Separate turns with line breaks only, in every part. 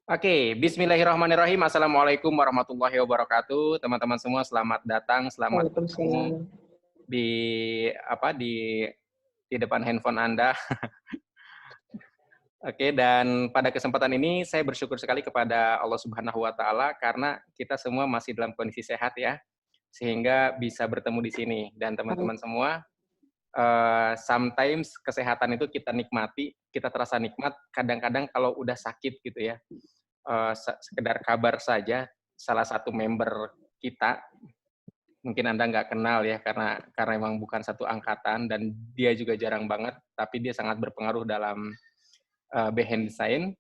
Oke, bismillahirrahmanirrahim. Assalamualaikum warahmatullahi wabarakatuh. Teman-teman semua selamat datang, selamat bertemu
Waalaikumsalam.
di di depan handphone Anda. Oke, dan pada kesempatan ini saya bersyukur sekali kepada Allah Subhanahu wa taala karena kita semua masih dalam kondisi sehat ya, sehingga bisa bertemu di sini. Dan teman-teman semua, sometimes kesehatan itu kita nikmati, kita terasa nikmat, kadang-kadang kalau udah sakit gitu ya, sekedar kabar saja, salah satu member kita, mungkin Anda nggak kenal ya, karena emang bukan satu angkatan, dan dia juga jarang banget, tapi dia sangat berpengaruh dalam behind the scene.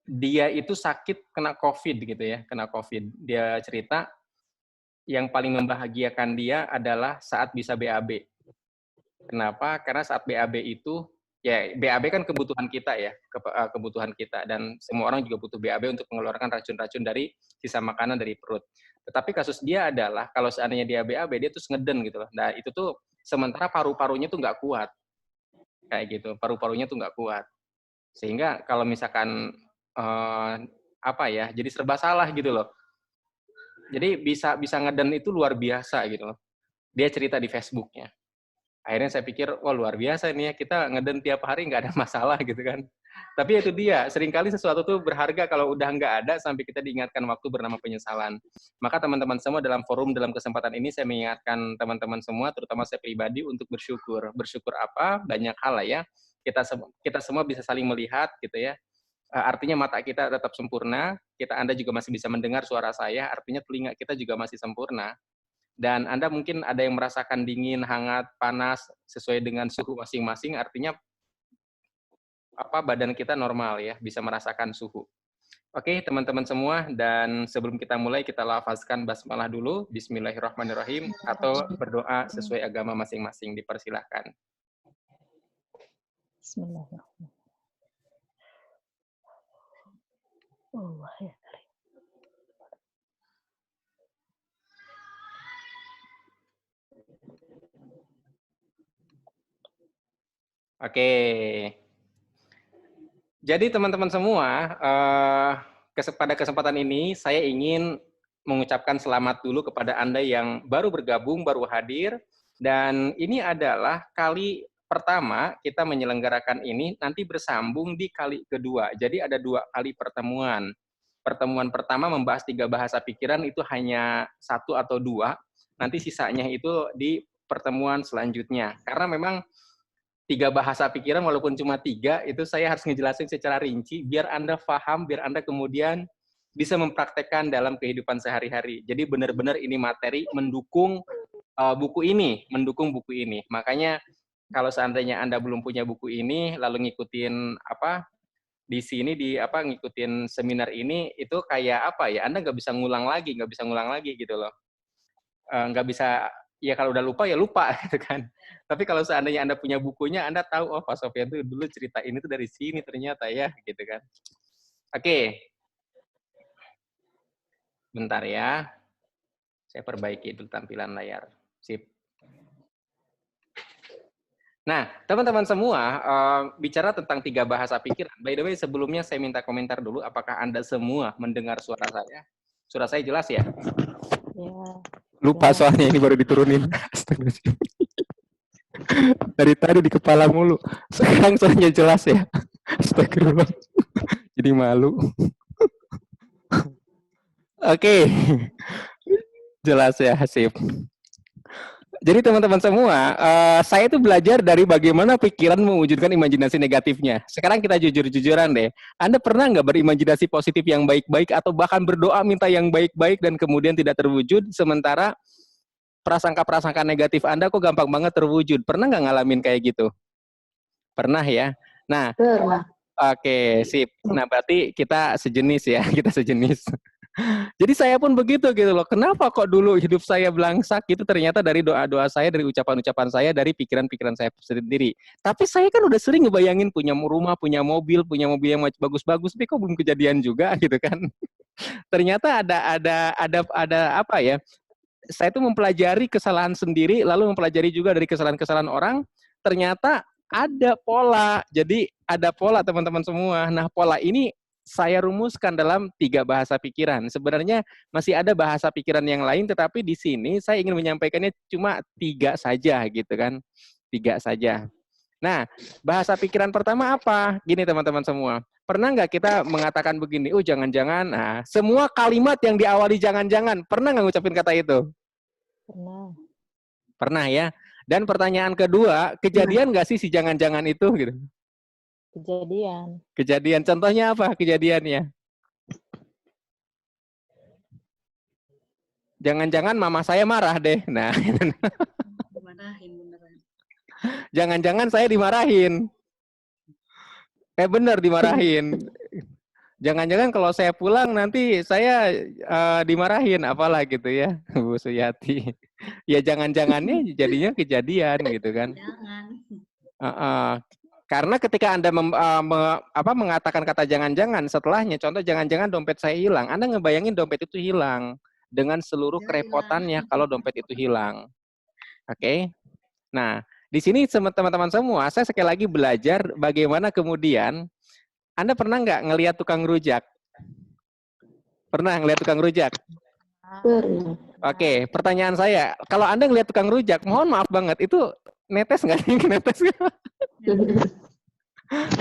Dia itu sakit kena COVID gitu ya, kena COVID. Dia cerita, yang paling membahagiakan dia adalah saat bisa BAB. Kenapa? Karena saat BAB itu, ya BAB kan kebutuhan kita ya, kebutuhan kita, dan semua orang juga butuh BAB untuk mengeluarkan racun-racun dari sisa makanan dari perut. Tetapi kasus dia adalah, kalau seandainya dia BAB, dia tuh ngeden gitu loh. Nah itu tuh, sementara paru-parunya tuh nggak kuat, kayak gitu, paru-parunya tuh nggak kuat. Sehingga kalau misalkan, apa ya, jadi serba salah gitu loh. Jadi bisa bisa ngeden itu luar biasa gitu loh. Dia cerita di Facebook-nya. Akhirnya saya pikir, wah luar biasa nih ya, kita ngeden tiap hari nggak ada masalah gitu kan. Tapi itu dia, seringkali sesuatu tuh berharga kalau udah nggak ada sampai kita diingatkan waktu bernama penyesalan. Maka teman-teman semua dalam forum, dalam kesempatan ini saya mengingatkan teman-teman semua, terutama saya pribadi, untuk bersyukur. Bersyukur apa? Banyak hal lah ya. Kita semua bisa saling melihat gitu ya. Artinya mata kita tetap sempurna, Anda juga masih bisa mendengar suara saya, artinya telinga kita juga masih sempurna. Dan Anda mungkin ada yang merasakan dingin, hangat, panas, sesuai dengan suhu masing-masing, artinya badan kita normal ya, bisa merasakan suhu. Oke, teman-teman semua, dan sebelum kita mulai, kita lafazkan basmalah dulu, bismillahirrahmanirrahim, atau berdoa sesuai agama masing-masing, dipersilahkan.
Bismillahirrahmanirrahim. Allah ya.
Oke. Jadi teman-teman semua, pada kesempatan ini saya ingin mengucapkan selamat dulu kepada Anda yang baru bergabung, baru hadir, dan ini adalah kali pertama kita menyelenggarakan ini, nanti bersambung di kali kedua. Jadi ada 2 kali pertemuan. Pertemuan pertama membahas 3 bahasa pikiran, itu hanya 1 atau 2, nanti sisanya itu di pertemuan selanjutnya. Karena memang 3 bahasa pikiran walaupun cuma 3, itu saya harus ngejelasin secara rinci, biar Anda paham, biar Anda kemudian bisa mempraktekkan dalam kehidupan sehari-hari. Jadi benar-benar ini materi mendukung buku ini, mendukung buku ini. Makanya kalau seandainya Anda belum punya buku ini, lalu ngikutin di sini ngikutin seminar ini, itu kayak Anda nggak bisa ngulang lagi gitu loh. Nggak bisa, ya kalau udah lupa ya lupa gitu kan. Tapi kalau seandainya Anda punya bukunya, Anda tahu, oh Pak Sofyan tuh dulu cerita ini tuh dari sini ternyata ya, gitu kan. Oke, bentar ya. Saya perbaiki dulu tampilan layar. Sip. Nah, teman-teman semua, bicara tentang 3 bahasa pikiran. By the way, sebelumnya saya minta komentar dulu, apakah Anda semua mendengar suara saya? Suara saya jelas ya?
Ya.
Lupa
Ya.
soalnya ini baru diturunin. Dari tadi di kepala mulu. Sekarang suaranya jelas ya. Astagfirullah. Jadi malu. Oke. Jelas ya, sip. Jadi teman-teman semua, saya itu belajar dari bagaimana pikiran mewujudkan imajinasi negatifnya. Sekarang kita jujur-jujuran deh. Anda pernah nggak berimajinasi positif yang baik-baik, atau bahkan berdoa minta yang baik-baik dan kemudian tidak terwujud, sementara prasangka-prasangka negatif Anda kok gampang banget terwujud? Pernah nggak ngalamin kayak gitu? Pernah ya? Nah,
Pernah.
oke, sip. Nah, berarti kita sejenis ya, kita sejenis. Jadi saya pun begitu gitu loh. Kenapa kok dulu hidup saya belangsak? Itu ternyata dari doa-doa saya, dari ucapan-ucapan saya, dari pikiran-pikiran saya sendiri. Tapi saya kan udah sering ngebayangin punya rumah, punya mobil yang bagus-bagus, tapi kok belum kejadian juga gitu kan. Ternyata ada apa ya? Saya tuh mempelajari kesalahan sendiri, lalu mempelajari juga dari kesalahan-kesalahan orang. Ternyata ada pola. Jadi ada pola teman-teman semua. Nah, pola ini saya rumuskan dalam 3 bahasa pikiran. Sebenarnya masih ada bahasa pikiran yang lain, tetapi di sini saya ingin menyampaikannya cuma 3 saja gitu kan. 3 saja. Nah, bahasa pikiran pertama apa? Gini teman-teman semua. Pernah nggak kita mengatakan begini, oh jangan-jangan, nah, semua kalimat yang diawali jangan-jangan, pernah nggak ngucapin kata itu?
Pernah.
Pernah ya. Dan pertanyaan kedua, kejadian nggak sih si jangan-jangan itu? Gitu.
Kejadian.
Kejadian, contohnya apa kejadiannya? Jangan-jangan mama saya marah deh. Nah,
Dimarahin beneran.
jangan-jangan saya dimarahin. Bener dimarahin. Jangan-jangan kalau saya pulang nanti saya dimarahin, apalah gitu ya, Bu Suyati. Ya jangan-jangannya jadinya kejadian gitu kan.
Jangan.
Karena ketika Anda mengatakan kata jangan-jangan, setelahnya, contoh jangan-jangan dompet saya hilang, Anda ngebayangin dompet itu hilang dengan seluruh
Ya,
kerepotannya kalau dompet itu hilang. Oke? Nah, di sini teman-teman semua, saya sekali lagi belajar bagaimana kemudian, Anda pernah nggak ngelihat tukang rujak? Pernah ngelihat tukang rujak?
Pernah.
Oke, pertanyaan saya, kalau Anda ngelihat tukang rujak, mohon maaf banget, itu netes nggak sih? Netes nggak?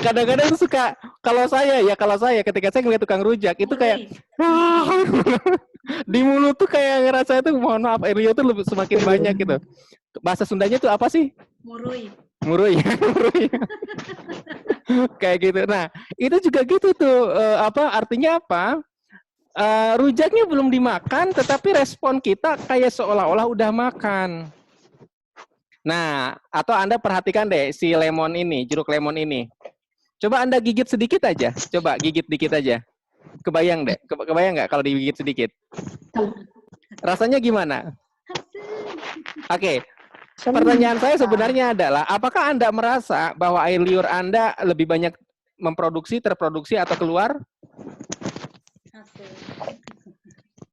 Kadang-kadang itu suka, kalau saya ketika saya ngeliat tukang rujak itu kayak di mulut tuh kayak ngerasa itu, mohon maaf, air liur tuh lebih semakin banyak gitu. Bahasa Sundanya tuh apa sih?
Murui.
Murui. Kayak gitu. Nah, itu juga gitu tuh, artinya apa? Rujaknya belum dimakan, tetapi respon kita kayak seolah-olah udah makan. Nah, atau Anda perhatikan deh si lemon ini, jeruk lemon ini. Coba Anda gigit sedikit aja. Coba gigit dikit aja. Kebayang deh. Kebayang nggak kalau digigit sedikit? Rasanya gimana? Oke. Pertanyaan saya sebenarnya adalah, apakah Anda merasa bahwa air liur Anda lebih banyak terproduksi atau keluar?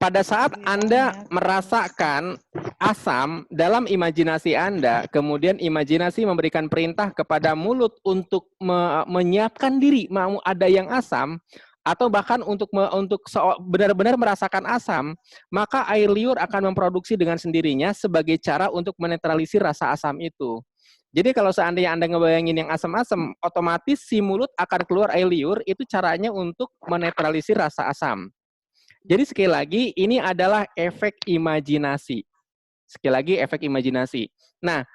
Pada saat Anda merasakan asam dalam imajinasi Anda, kemudian imajinasi memberikan perintah kepada mulut untuk menyiapkan diri mau ada yang asam, atau bahkan untuk benar-benar merasakan asam, maka air liur akan memproduksi dengan sendirinya sebagai cara untuk menetralisir rasa asam itu. Jadi kalau seandainya Anda ngebayangin yang asam-asam, otomatis si mulut akan keluar air liur, itu caranya untuk menetralisir rasa asam. Jadi sekali lagi, ini adalah efek imajinasi. Sekali lagi, efek imajinasi. Nah,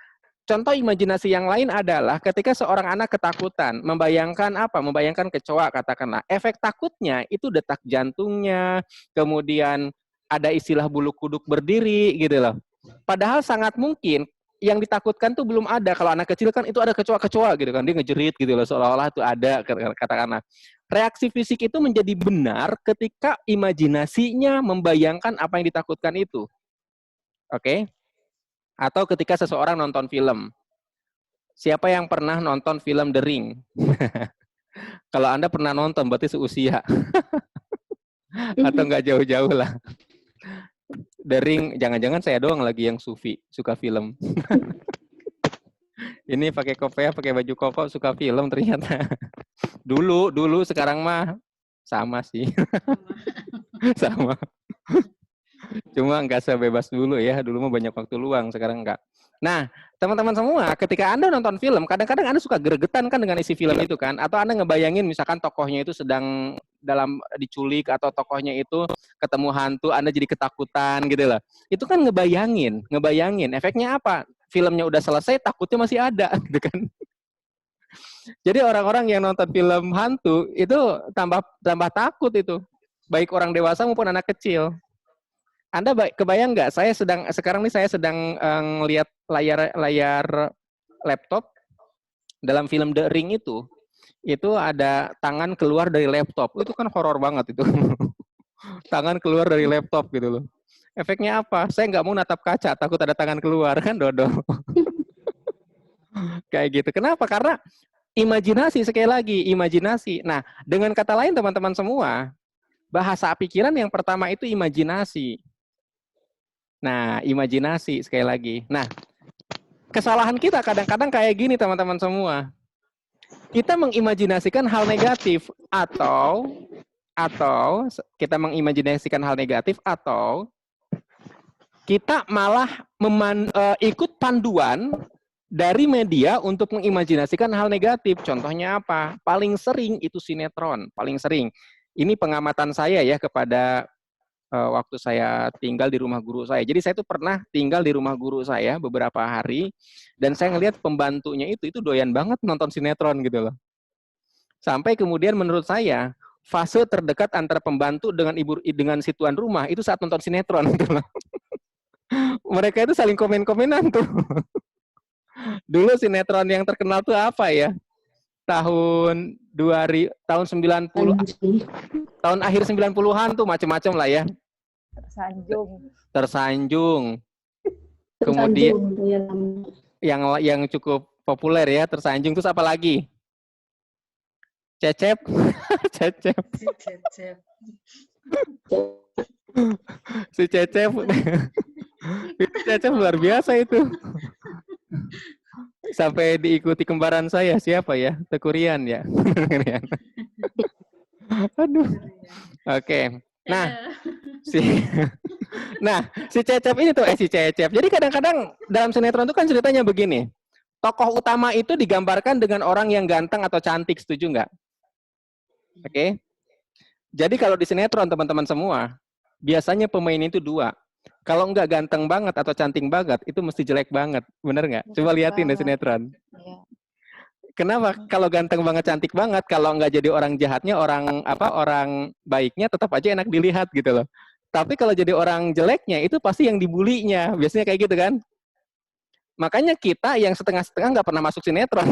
contoh imajinasi yang lain adalah ketika seorang anak ketakutan, membayangkan apa? Membayangkan kecoa, katakanlah. Efek takutnya itu detak jantungnya, kemudian ada istilah bulu kuduk berdiri, gitu loh. Padahal sangat mungkin yang ditakutkan tuh belum ada. Kalau anak kecil kan itu ada kecoa-kecoa gitu kan, dia ngejerit gitu loh, seolah-olah itu ada, katakanlah. Reaksi fisik itu menjadi benar ketika imajinasinya membayangkan apa yang ditakutkan itu. Oke? Atau ketika seseorang nonton film. Siapa yang pernah nonton film The Ring? Kalau Anda pernah nonton, berarti seusia. Atau nggak jauh-jauh lah. The Ring, jangan-jangan saya doang lagi yang suka film. Ini pakai kopiah, pakai baju koko, suka film ternyata. Dulu, sekarang mah sama sih. Sama. Cuma nggak sebebas dulu ya. Dulu mah banyak waktu luang, sekarang nggak. Nah, teman-teman semua, ketika Anda nonton film, kadang-kadang Anda suka gregetan kan dengan isi film itu kan? Atau Anda ngebayangin misalkan tokohnya itu sedang diculik, atau tokohnya itu ketemu hantu, Anda jadi ketakutan gitu loh. Itu kan ngebayangin. Efeknya apa? Filmnya udah selesai, takutnya masih ada gitu kan. Jadi orang-orang yang nonton film hantu itu tambah takut itu. Baik orang dewasa maupun anak kecil. Anda kebayang nggak? Sekarang saya sedang ngelihat layar laptop dalam film The Ring itu ada tangan keluar dari laptop. Itu kan horor banget itu. Tangan keluar dari laptop gitu loh. Efeknya apa? Saya nggak mau natap kaca, takut ada tangan keluar kan, dodol. Kayak gitu. Kenapa? Karena imajinasi, sekali lagi, imajinasi. Nah, dengan kata lain teman-teman semua, bahasa pikiran yang pertama itu imajinasi. Nah, imajinasi sekali lagi. Nah, kesalahan kita kadang-kadang kayak gini teman-teman semua. Kita mengimajinasikan hal negatif atau atau kita mengimajinasikan hal negatif, atau kita malah ikut panduan dari media untuk mengimajinasikan hal negatif. Contohnya apa? Paling sering itu sinetron, paling sering. Ini pengamatan saya ya kepada waktu saya tinggal di rumah guru saya. Jadi saya tuh pernah tinggal di rumah guru saya beberapa hari, dan saya ngelihat pembantunya itu doyan banget nonton sinetron gitu loh. Sampai kemudian menurut saya, fase terdekat antara pembantu dengan si tuan rumah itu saat nonton sinetron gitu loh. Mereka itu saling komen-komenan tuh. Dulu sinetron yang terkenal tuh apa ya? Tahun 90, tahun akhir 90-an tuh macam-macam lah ya. Tersanjung. Kemudian yang cukup populer ya, Tersanjung. Terus apa lagi? Cecep. Cecep. Si Cecep. Itu Cecep luar biasa itu. Sampai diikuti kembaran saya, siapa ya? Tekurian ya. Aduh. Oke. Nah, si Cecep ini tuh si Cecep. Jadi kadang-kadang dalam sinetron itu kan ceritanya begini. Tokoh utama itu digambarkan dengan orang yang ganteng atau cantik, setuju nggak? Oke. Jadi kalau di sinetron teman-teman semua, biasanya pemain itu dua. Kalau nggak ganteng banget atau cantik banget, itu mesti jelek banget. Bener nggak? Coba liatin deh sinetron. Ya. Kenapa? Kalau ganteng banget, cantik banget, kalau nggak jadi orang jahatnya, orang baiknya tetap aja enak dilihat gitu loh. Tapi kalau jadi orang jeleknya, itu pasti yang dibulinya. Biasanya kayak gitu kan? Makanya kita yang setengah-setengah nggak pernah masuk sinetron.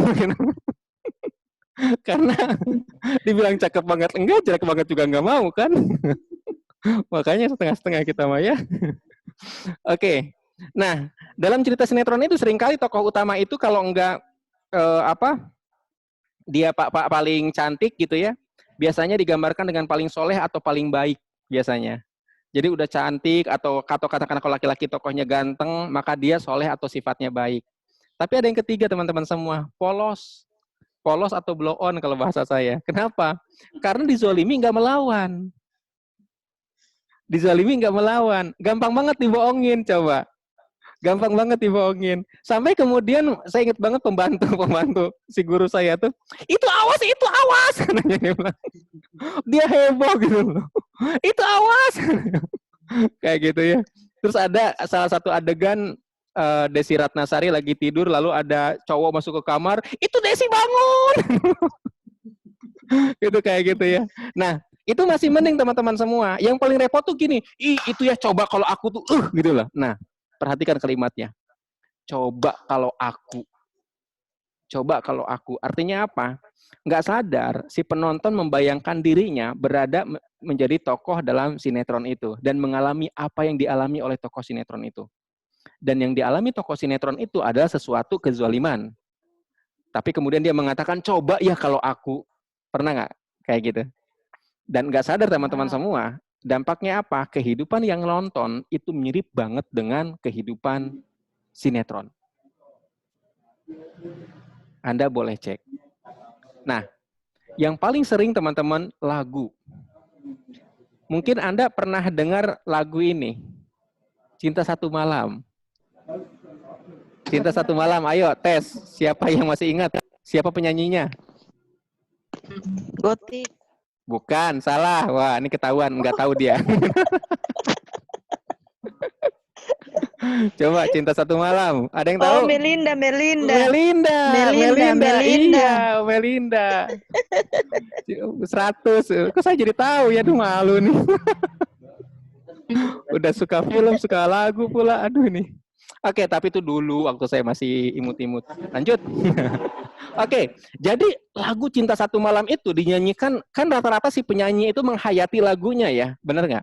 Karena dibilang cakep banget enggak, jelek banget juga nggak mau kan? Makanya setengah-setengah kita mah ya. Oke. Nah, dalam cerita sinetron itu seringkali tokoh utama itu kalau enggak dia paling cantik gitu ya, biasanya digambarkan dengan paling soleh atau paling baik biasanya. Jadi udah cantik atau katakan kalau laki-laki tokohnya ganteng, maka dia soleh atau sifatnya baik. Tapi ada yang ketiga teman-teman semua, polos. Polos atau blow on kalau bahasa saya. Kenapa? Karena dizolimi nggak melawan. Dizalimi nggak melawan, gampang banget dibohongin coba, gampang banget dibohongin. Sampai kemudian saya ingat banget pembantu si guru saya tuh, itu awas, dia heboh gitu loh, itu awas, kayak gitu ya. Terus ada salah satu adegan Desi Ratnasari lagi tidur, lalu ada cowok masuk ke kamar, itu Desi bangun, itu kayak gitu ya. Nah, itu masih mending teman-teman semua. Yang paling repot tuh gini, itu ya coba kalau aku tuh, gitu loh. Nah, perhatikan kalimatnya. Coba kalau aku. Coba kalau aku. Artinya apa? Nggak sadar, si penonton membayangkan dirinya berada menjadi tokoh dalam sinetron itu. Dan mengalami apa yang dialami oleh tokoh sinetron itu. Dan yang dialami tokoh sinetron itu adalah sesuatu kezaliman. Tapi kemudian dia mengatakan, coba ya kalau aku. Pernah nggak kayak gitu? Dan nggak sadar teman-teman semua, dampaknya apa? Kehidupan yang nonton itu mirip banget dengan kehidupan sinetron. Anda boleh cek. Nah, yang paling sering teman-teman lagu. Mungkin Anda pernah dengar lagu ini, Cinta Satu Malam. Cinta Satu Malam, ayo tes. Siapa yang masih ingat? Siapa penyanyinya?
Gotik.
Bukan, salah. Wah, ini ketahuan, nggak tahu dia. Coba Cinta Satu Malam. Ada yang tahu?
Oh, Melinda.
Iya, Melinda. 100. Kok saya jadi tahu ya? Aduh, malu nih. Udah suka film, suka lagu pula. Aduh nih. Oke, tapi itu dulu waktu saya masih imut-imut. Lanjut. Oke, jadi lagu Cinta Satu Malam itu dinyanyikan, kan rata-rata si penyanyi itu menghayati lagunya ya, benar nggak?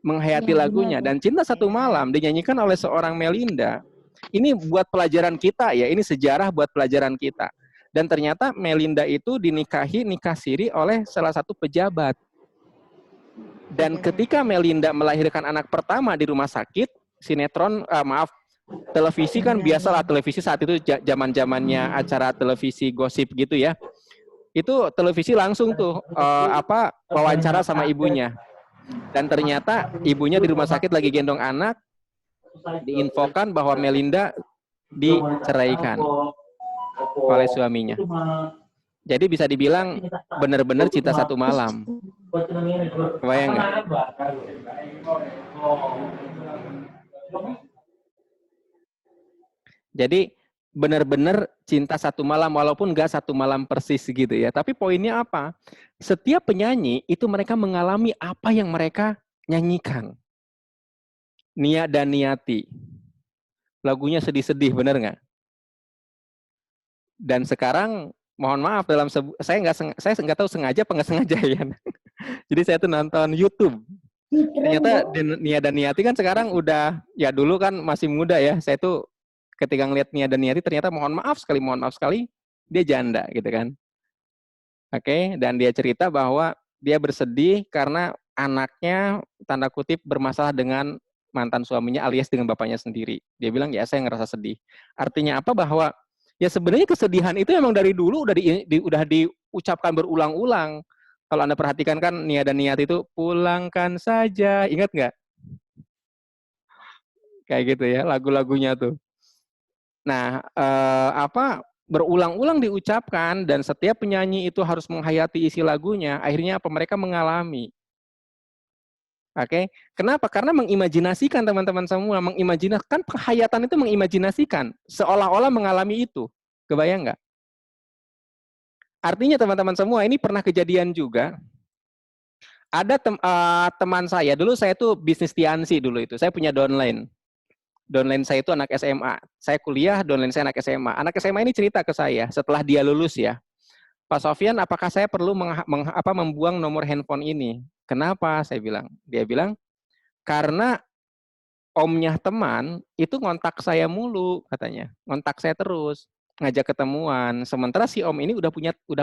Menghayati lagunya. Dan Cinta Satu Malam dinyanyikan oleh seorang Melinda. Ini buat pelajaran kita ya, ini sejarah buat pelajaran kita. Dan ternyata Melinda itu nikah siri oleh salah satu pejabat. Dan ketika Melinda melahirkan anak pertama di rumah sakit, televisi kan biasalah, televisi saat itu zaman-zamannya acara televisi gosip gitu ya. Itu televisi langsung tuh wawancara sama ibunya. Dan ternyata ibunya di rumah sakit lagi gendong anak, diinfokan bahwa Melinda diceraikan oleh suaminya. Jadi bisa dibilang benar-benar cinta satu malam. Kebayang nggak? Jadi benar-benar cinta satu malam, walaupun nggak satu malam persis gitu ya. Tapi poinnya apa? Setiap penyanyi itu mereka mengalami apa yang mereka nyanyikan. Nia dan Niati. Lagunya sedih-sedih, benar nggak? Dan sekarang, mohon maaf, saya nggak tahu sengaja apa nggak sengaja ya. Jadi saya tuh nonton YouTube. Ternyata Nia dan Niati kan sekarang udah, ya dulu kan masih muda ya. Saya tuh ketika ngeliat Nia dan Niati ternyata mohon maaf sekali dia janda gitu kan. Oke, dan dia cerita bahwa dia bersedih karena anaknya tanda kutip bermasalah dengan mantan suaminya alias dengan bapaknya sendiri. Dia bilang ya saya ngerasa sedih. Artinya apa? Bahwa ya sebenarnya kesedihan itu memang dari dulu udah diucapkan berulang-ulang. Kalau Anda perhatikan kan Nia dan Niati itu pulangkan saja, ingat nggak? Kayak gitu ya lagu-lagunya tuh. Nah, berulang-ulang diucapkan dan setiap penyanyi itu harus menghayati isi lagunya, akhirnya apa? Mereka mengalami. Oke, kenapa? Karena mengimajinasikan teman-teman semua, mengimajinasikan penghayatan itu mengimajinasikan, seolah-olah mengalami itu. Kebayang nggak? Artinya teman-teman semua ini pernah kejadian juga. Ada teman saya, dulu saya tuh bisnis Tiansi dulu itu, saya punya downline. Downline saya itu anak SMA. Saya kuliah, downline saya anak SMA. Anak SMA ini cerita ke saya setelah dia lulus ya. Pak Sofyan, apakah saya perlu membuang nomor handphone ini? Kenapa? Saya bilang. Dia bilang, karena omnya teman itu ngontak saya mulu katanya. Ngontak saya terus, ngajak ketemuan. Sementara si om ini udah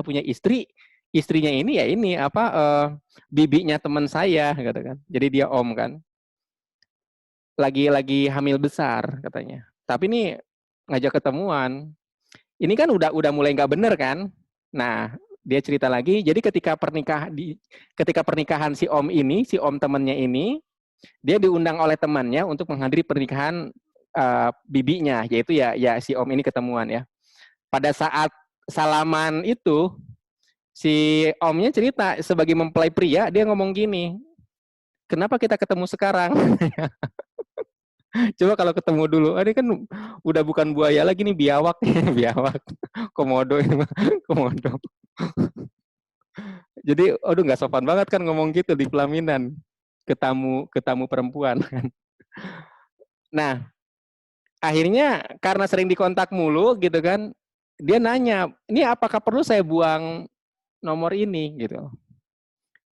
punya istri. Istrinya ini ya ini bibinya teman saya gitu kan. Jadi dia om kan. Lagi hamil besar katanya. Tapi ini ngajak ketemuan. Ini kan udah mulai nggak bener kan? Nah, dia cerita lagi. Jadi ketika pernikahan si om temannya ini, dia diundang oleh temannya untuk menghadiri pernikahan bibinya, yaitu ya si om ini ketemuan ya. Pada saat salaman itu, si omnya cerita sebagai mempelai pria, dia ngomong gini, kenapa kita ketemu sekarang? Coba kalau ketemu dulu, ini kan udah bukan buaya lagi nih, biawak, biawak, komodo ini mah, komodo. Jadi, aduh nggak sopan banget kan ngomong gitu di pelaminan ke tamu perempuan kan. Nah, akhirnya karena sering dikontak mulu gitu kan, dia nanya, ini apakah perlu saya buang nomor ini gitu.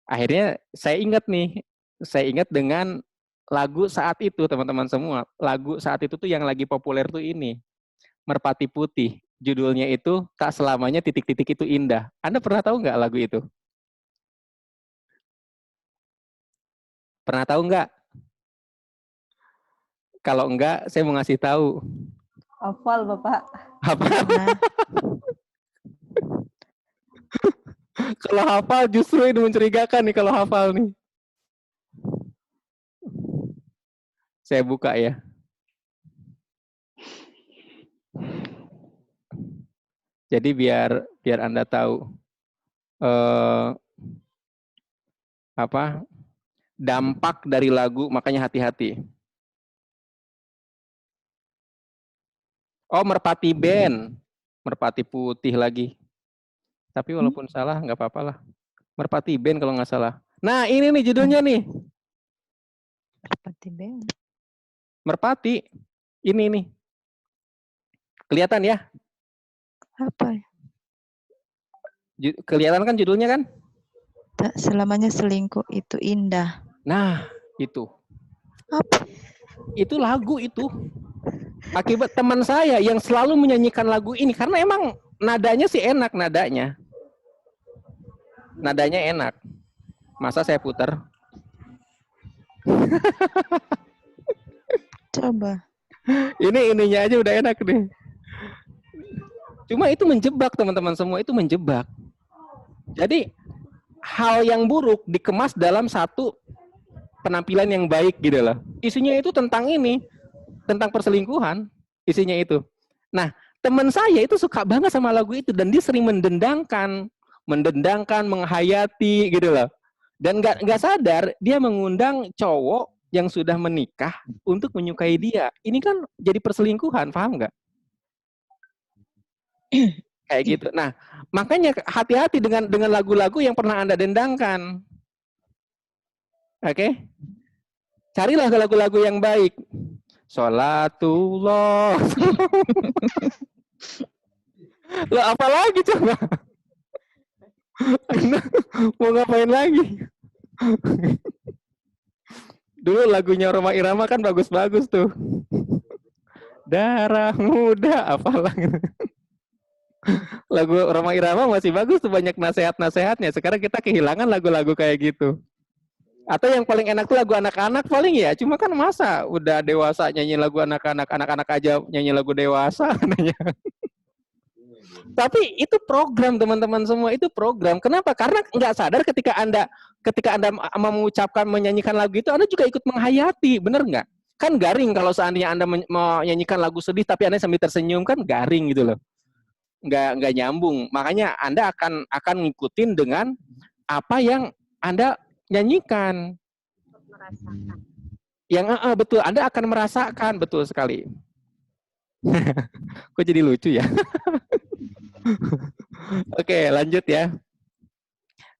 Akhirnya saya ingat dengan lagu saat itu teman-teman semua. Lagu saat itu tuh yang lagi populer tuh ini, Merpati Putih. Judulnya itu Tak Selamanya Titik-Titik Itu Indah. Anda pernah tahu nggak lagu itu? Pernah tahu nggak? Kalau enggak, saya mau ngasih tahu.
Hafal, Bapak.
Hafal? Kalau hafal justru ini mencurigakan nih kalau hafal nih. Saya buka ya. Jadi biar Anda tahu dampak dari lagu, makanya hati-hati. Oh, Merpati Band, Merpati Putih lagi. Tapi walaupun salah nggak apa-apa lah. Merpati Band kalau nggak salah. Nah ini nih judulnya nih.
Merpati Band.
Merpati. Ini nih. Kelihatan ya?
Apa ya?
Kelihatan kan judulnya kan?
Tak selamanya selingkuh itu indah.
Nah, itu.
Apa?
Itu lagu itu. Akibat teman saya yang selalu menyanyikan lagu ini. Karena emang nadanya sih enak nadanya. Nadanya enak. Masa saya putar?
Coba.
Ininya aja udah enak nih. Cuma itu menjebak teman-teman semua, itu menjebak. Jadi hal yang buruk dikemas dalam satu penampilan yang baik gitu loh. Isinya itu tentang ini, tentang perselingkuhan, isinya itu. Nah, teman saya itu suka banget sama lagu itu dan dia sering mendendangkan, menghayati gitu loh. Dan nggak sadar dia mengundang cowok yang sudah menikah untuk menyukai dia. Ini kan jadi perselingkuhan, paham nggak? Kayak gitu. Nah, makanya hati-hati dengan lagu-lagu yang pernah Anda dendangkan. Oke? Carilah lagu-lagu yang baik. Sholatullah. Loh, apa lagi coba? Mau ngapain lagi? Dulu lagunya Rhoma Irama kan bagus-bagus tuh. Darah muda, apalah. Lagu Rhoma Irama masih bagus tuh, banyak nasihat-nasihatnya. Sekarang kita kehilangan lagu-lagu kayak gitu. Atau yang paling enak tuh lagu anak-anak paling ya. Cuma kan masa udah dewasa nyanyi lagu anak-anak, anak-anak aja nyanyi lagu dewasa. Tapi itu program teman-teman semua, itu program. Kenapa? Karena nggak sadar ketika Anda mengucapkan, menyanyikan lagu itu, Anda juga ikut menghayati, bener nggak? Kan garing kalau seandainya Anda menyanyikan lagu sedih tapi Anda sambil tersenyum, kan garing gitu loh. Nggak nyambung. Makanya Anda akan ngikutin dengan apa yang Anda nyanyikan.
Merasakan.
Yang betul, Anda akan merasakan, betul sekali. Kok jadi lucu ya? Oke, lanjut ya.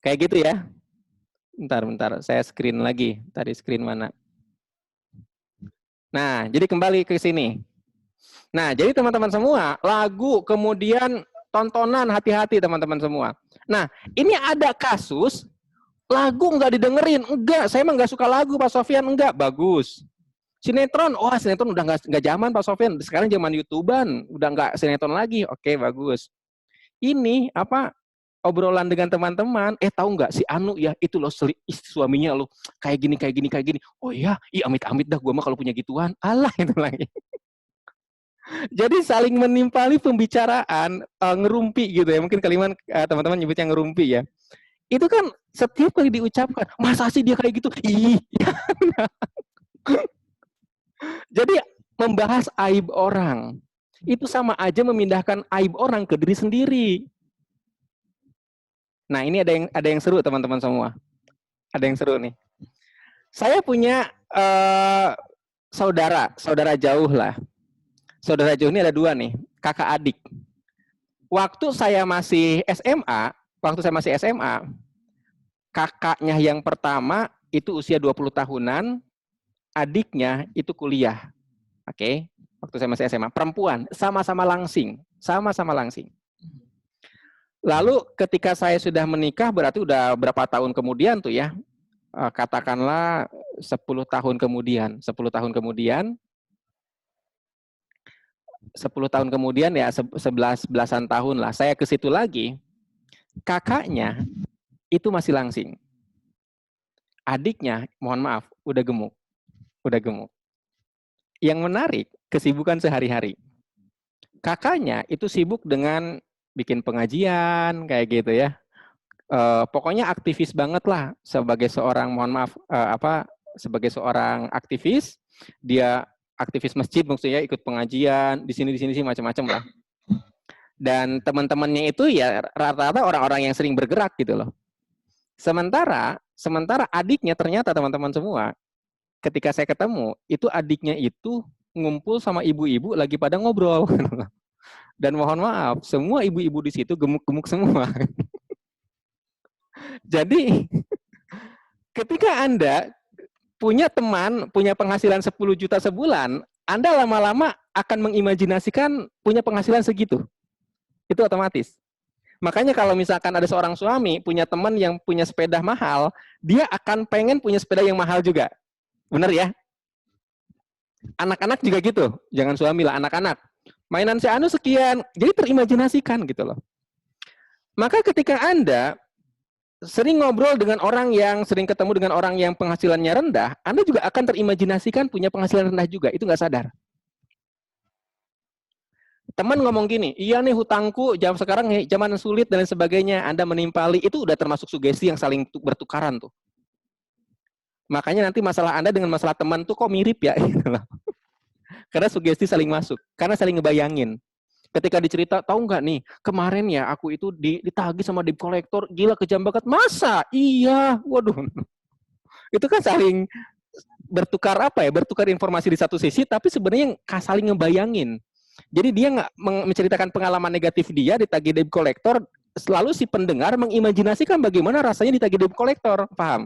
Kayak gitu ya. Bentar, saya screen lagi. Tadi screen mana? Nah, jadi kembali ke sini. Nah, jadi teman-teman semua, lagu, kemudian tontonan, hati-hati teman-teman semua. Nah, ini ada kasus lagu nggak didengerin. Enggak, saya emang nggak suka lagu Pak Sofyan. Enggak, bagus. Sinetron, sinetron udah nggak zaman Pak Sofyan. Sekarang zaman YouTuber, udah nggak sinetron lagi. Oke, bagus. Ini obrolan dengan teman-teman. Tahu nggak si Anu ya, itu loh suaminya loh kayak gini. Oh iya, amit-amit dah gue mah kalau punya gituan. Alah itu lagi. Jadi saling menimpali pembicaraan, ngerumpi gitu ya. Mungkin kalimat teman-teman nyebutnya ngerumpi ya. Itu kan setiap kali diucapkan, masa sih dia kayak gitu? Ih. Jadi membahas aib orang itu sama aja memindahkan aib orang ke diri sendiri. Nah, ini ada yang seru teman-teman semua. Ada yang seru nih. Saya punya saudara jauh lah. Saudara jauh ini ada 2 nih, kakak adik. Waktu saya masih SMA, kakaknya yang pertama itu usia 20 tahunan, adiknya itu kuliah. Oke, waktu saya masih SMA, perempuan, sama-sama langsing. Lalu ketika saya sudah menikah, berarti udah berapa tahun kemudian tuh ya, katakanlah 10 tahun kemudian ya, 11-an tahun lah, saya ke situ lagi, kakaknya itu masih langsing. Adiknya, mohon maaf, udah gemuk. Yang menarik, kesibukan sehari-hari. Kakaknya itu sibuk dengan bikin pengajian, kayak gitu ya. Pokoknya aktivis banget lah, sebagai seorang, mohon maaf, sebagai seorang aktivis, dia aktivis masjid maksudnya, ikut pengajian di sini macam-macam lah. Dan teman-temannya itu ya rata-rata orang-orang yang sering bergerak gitu loh. Sementara adiknya ternyata teman-teman semua, ketika saya ketemu, itu adiknya itu ngumpul sama ibu-ibu lagi pada ngobrol. Dan mohon maaf, semua ibu-ibu di situ gemuk-gemuk semua. Jadi ketika Anda punya teman, punya penghasilan 10 juta sebulan, Anda lama-lama akan mengimajinasikan punya penghasilan segitu. Itu otomatis. Makanya kalau misalkan ada seorang suami punya teman yang punya sepeda mahal, dia akan pengen punya sepeda yang mahal juga. Benar ya? Anak-anak juga gitu. Jangan suami lah, anak-anak. Mainan si Anu sekian. Jadi terimajinasikan gitu loh. Maka ketika Anda sering ngobrol dengan orang yang, sering ketemu dengan orang yang penghasilannya rendah, Anda juga akan terimajinasikan punya penghasilan rendah juga. Itu nggak sadar. Teman ngomong gini, iya nih hutangku jam sekarang zaman sulit dan lain sebagainya, Anda menimpali, itu udah termasuk sugesti yang saling bertukaran tuh. Makanya nanti masalah Anda dengan masalah teman tuh kok mirip ya? Karena sugesti saling masuk, karena saling ngebayangin. Ketika dicerita, tahu nggak nih, kemarin ya aku itu ditagih sama debt collector, gila kejam banget. Masa? Iya, waduh. Itu kan saling bertukar apa ya? Bertukar informasi di satu sisi, tapi sebenarnya saling ngebayangin. Jadi dia nggak menceritakan pengalaman negatif dia ditagih debt collector, selalu si pendengar mengimajinasikan bagaimana rasanya ditagih debt collector, paham?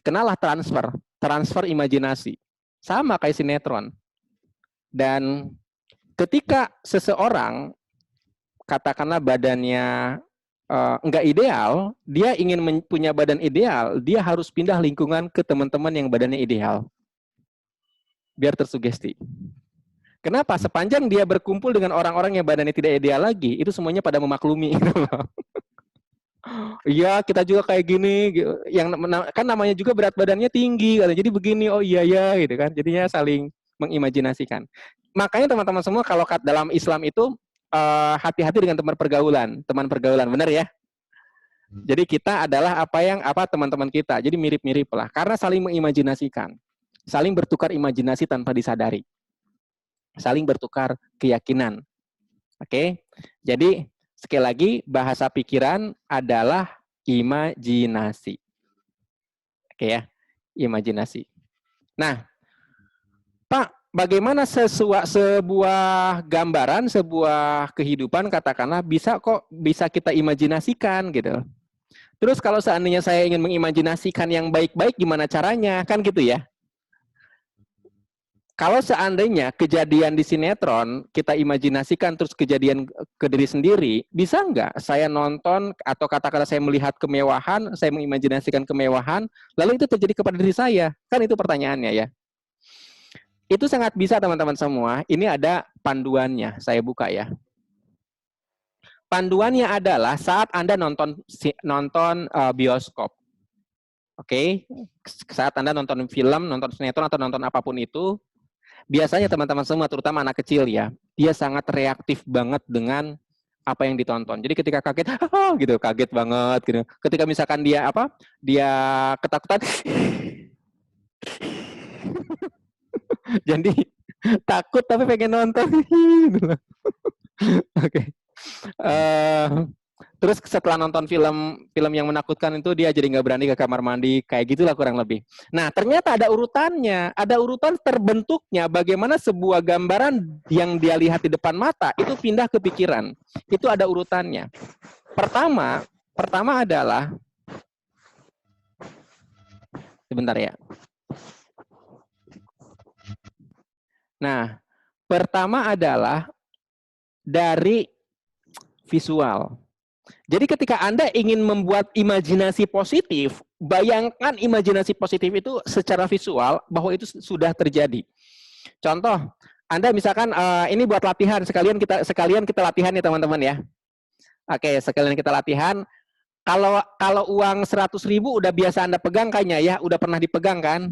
Kenalah transfer imajinasi. Sama kayak sinetron. Dan ketika seseorang katakanlah badannya nggak ideal, dia ingin punya badan ideal, dia harus pindah lingkungan ke teman-teman yang badannya ideal. Biar tersugesti. Kenapa? Sepanjang dia berkumpul dengan orang-orang yang badannya tidak ideal lagi, itu semuanya pada memaklumi. Iya, kita juga kayak gini, yang kan namanya juga berat badannya tinggi, jadi begini, oh iya ya, gitu kan. Jadinya saling mengimajinasikan. Makanya teman-teman semua kalau dalam Islam itu hati-hati dengan teman pergaulan, benar ya? Jadi kita adalah apa teman-teman kita, jadi mirip-mirip lah, karena saling mengimajinasikan, saling bertukar imajinasi tanpa disadari, saling bertukar keyakinan. Oke, jadi sekali lagi, bahasa pikiran adalah imajinasi. Oke ya, imajinasi. Nah, Pak, bagaimana sebuah gambaran, sebuah kehidupan, katakanlah, bisa kita imajinasikan gitu. Terus kalau seandainya saya ingin mengimajinasikan yang baik-baik, gimana caranya? Kan gitu ya. Kalau seandainya kejadian di sinetron, kita imajinasikan terus kejadian ke diri sendiri, bisa nggak saya nonton atau katakanlah saya melihat kemewahan, saya mengimajinasikan kemewahan, lalu itu terjadi kepada diri saya? Kan itu pertanyaannya ya. Itu sangat bisa teman-teman semua. Ini ada panduannya, saya buka ya. Panduannya adalah saat Anda nonton bioskop. Oke? Saat Anda nonton film, nonton sinetron atau nonton apapun itu, biasanya teman-teman semua, terutama anak kecil ya, dia sangat reaktif banget dengan apa yang ditonton. Jadi ketika kaget, gitu, kaget banget gitu. Ketika misalkan dia ketakutan, jadi takut tapi pengen nonton. Oke. Terus setelah nonton film yang menakutkan itu dia jadi nggak berani ke kamar mandi, kayak gitulah kurang lebih. Nah, ternyata ada urutannya, ada urutan terbentuknya bagaimana sebuah gambaran yang dia lihat di depan mata itu pindah ke pikiran. Itu ada urutannya. Pertama adalah, sebentar ya. Nah, pertama adalah dari visual. Jadi ketika Anda ingin membuat imajinasi positif, bayangkan imajinasi positif itu secara visual bahwa itu sudah terjadi. Contoh, Anda misalkan ini buat latihan, sekalian kita latihan ya teman-teman ya. Oke, sekalian kita latihan. Kalau uang 100.000 udah biasa Anda pegang kayaknya ya, udah pernah dipegang kan?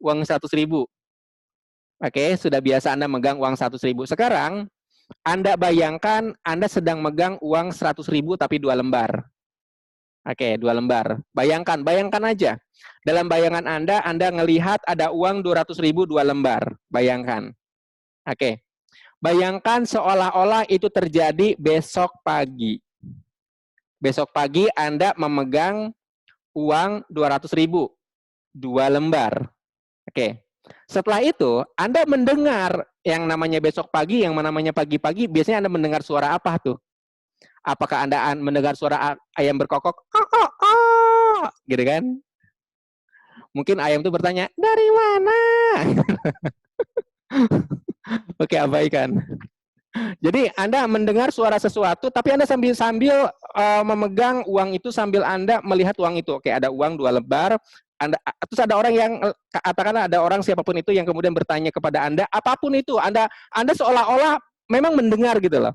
Uang 100.000. Oke, sudah biasa Anda megang uang 100.000. Sekarang Anda bayangkan Anda sedang megang uang 100.000 tapi 2 lembar. Oke, 2 lembar. Bayangkan aja. Dalam bayangan Anda ngelihat ada uang 200.000 2 lembar. Bayangkan. Oke. Bayangkan seolah-olah itu terjadi besok pagi. Besok pagi Anda memegang uang 200.000 2 lembar. Oke. Setelah itu, Anda mendengar yang namanya besok pagi, yang namanya pagi-pagi, biasanya Anda mendengar suara apa tuh? Apakah Anda mendengar suara ayam berkokok? Gitu kan? Mungkin ayam itu bertanya, dari mana? Oke, abaikan. Jadi Anda mendengar suara sesuatu, tapi Anda sambil memegang uang itu, sambil Anda melihat uang itu. Oke, ada uang 2 lembar. Terus ada orang yang, katakanlah ada orang siapapun itu yang kemudian bertanya kepada Anda, apapun itu, Anda seolah-olah memang mendengar gitu loh.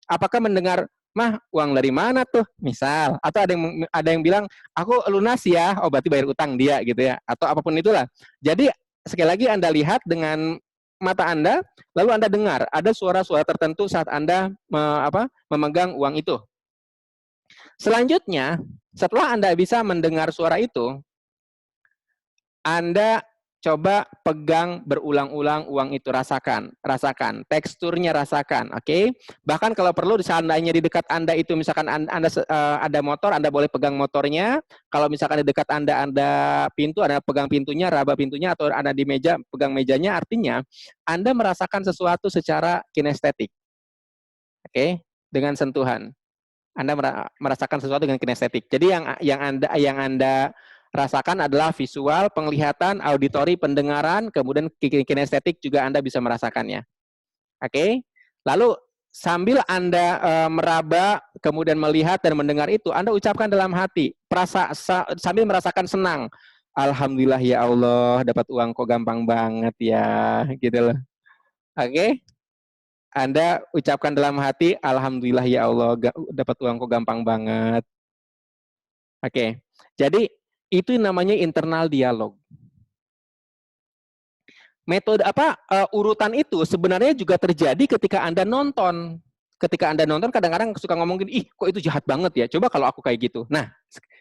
Apakah mendengar, mah uang dari mana tuh? Misal, atau ada yang bilang, aku lunas ya, oh berarti bayar utang dia gitu ya, atau apapun itulah. Jadi sekali lagi Anda lihat dengan mata Anda, lalu Anda dengar ada suara-suara tertentu saat Anda memegang uang itu. Selanjutnya, setelah Anda bisa mendengar suara itu, Anda coba pegang berulang-ulang uang itu, rasakan, teksturnya rasakan, oke? Bahkan kalau perlu seandainya di dekat Anda itu misalkan Anda ada motor, Anda boleh pegang motornya. Kalau misalkan di dekat Anda ada pintu, Anda pegang pintunya, raba pintunya, atau ada di meja, pegang mejanya, artinya Anda merasakan sesuatu secara kinestetik. Oke? Dengan sentuhan. Anda merasakan sesuatu dengan kinestetik. Jadi yang Anda rasakan adalah visual, penglihatan, auditori, pendengaran, kemudian kinestetik juga Anda bisa merasakannya. Oke? Lalu sambil Anda meraba, kemudian melihat dan mendengar itu, Anda ucapkan dalam hati, sambil merasakan senang. Alhamdulillah ya Allah, dapat uang kok gampang banget ya, gitu loh. Oke? Anda ucapkan dalam hati, Alhamdulillah ya Allah, dapat uang kok gampang banget. Oke, jadi itu namanya internal dialog. Metode urutan itu sebenarnya juga terjadi ketika Anda nonton. Ketika Anda nonton kadang-kadang suka ngomongin, ih kok itu jahat banget ya, coba kalau aku kayak gitu. Nah,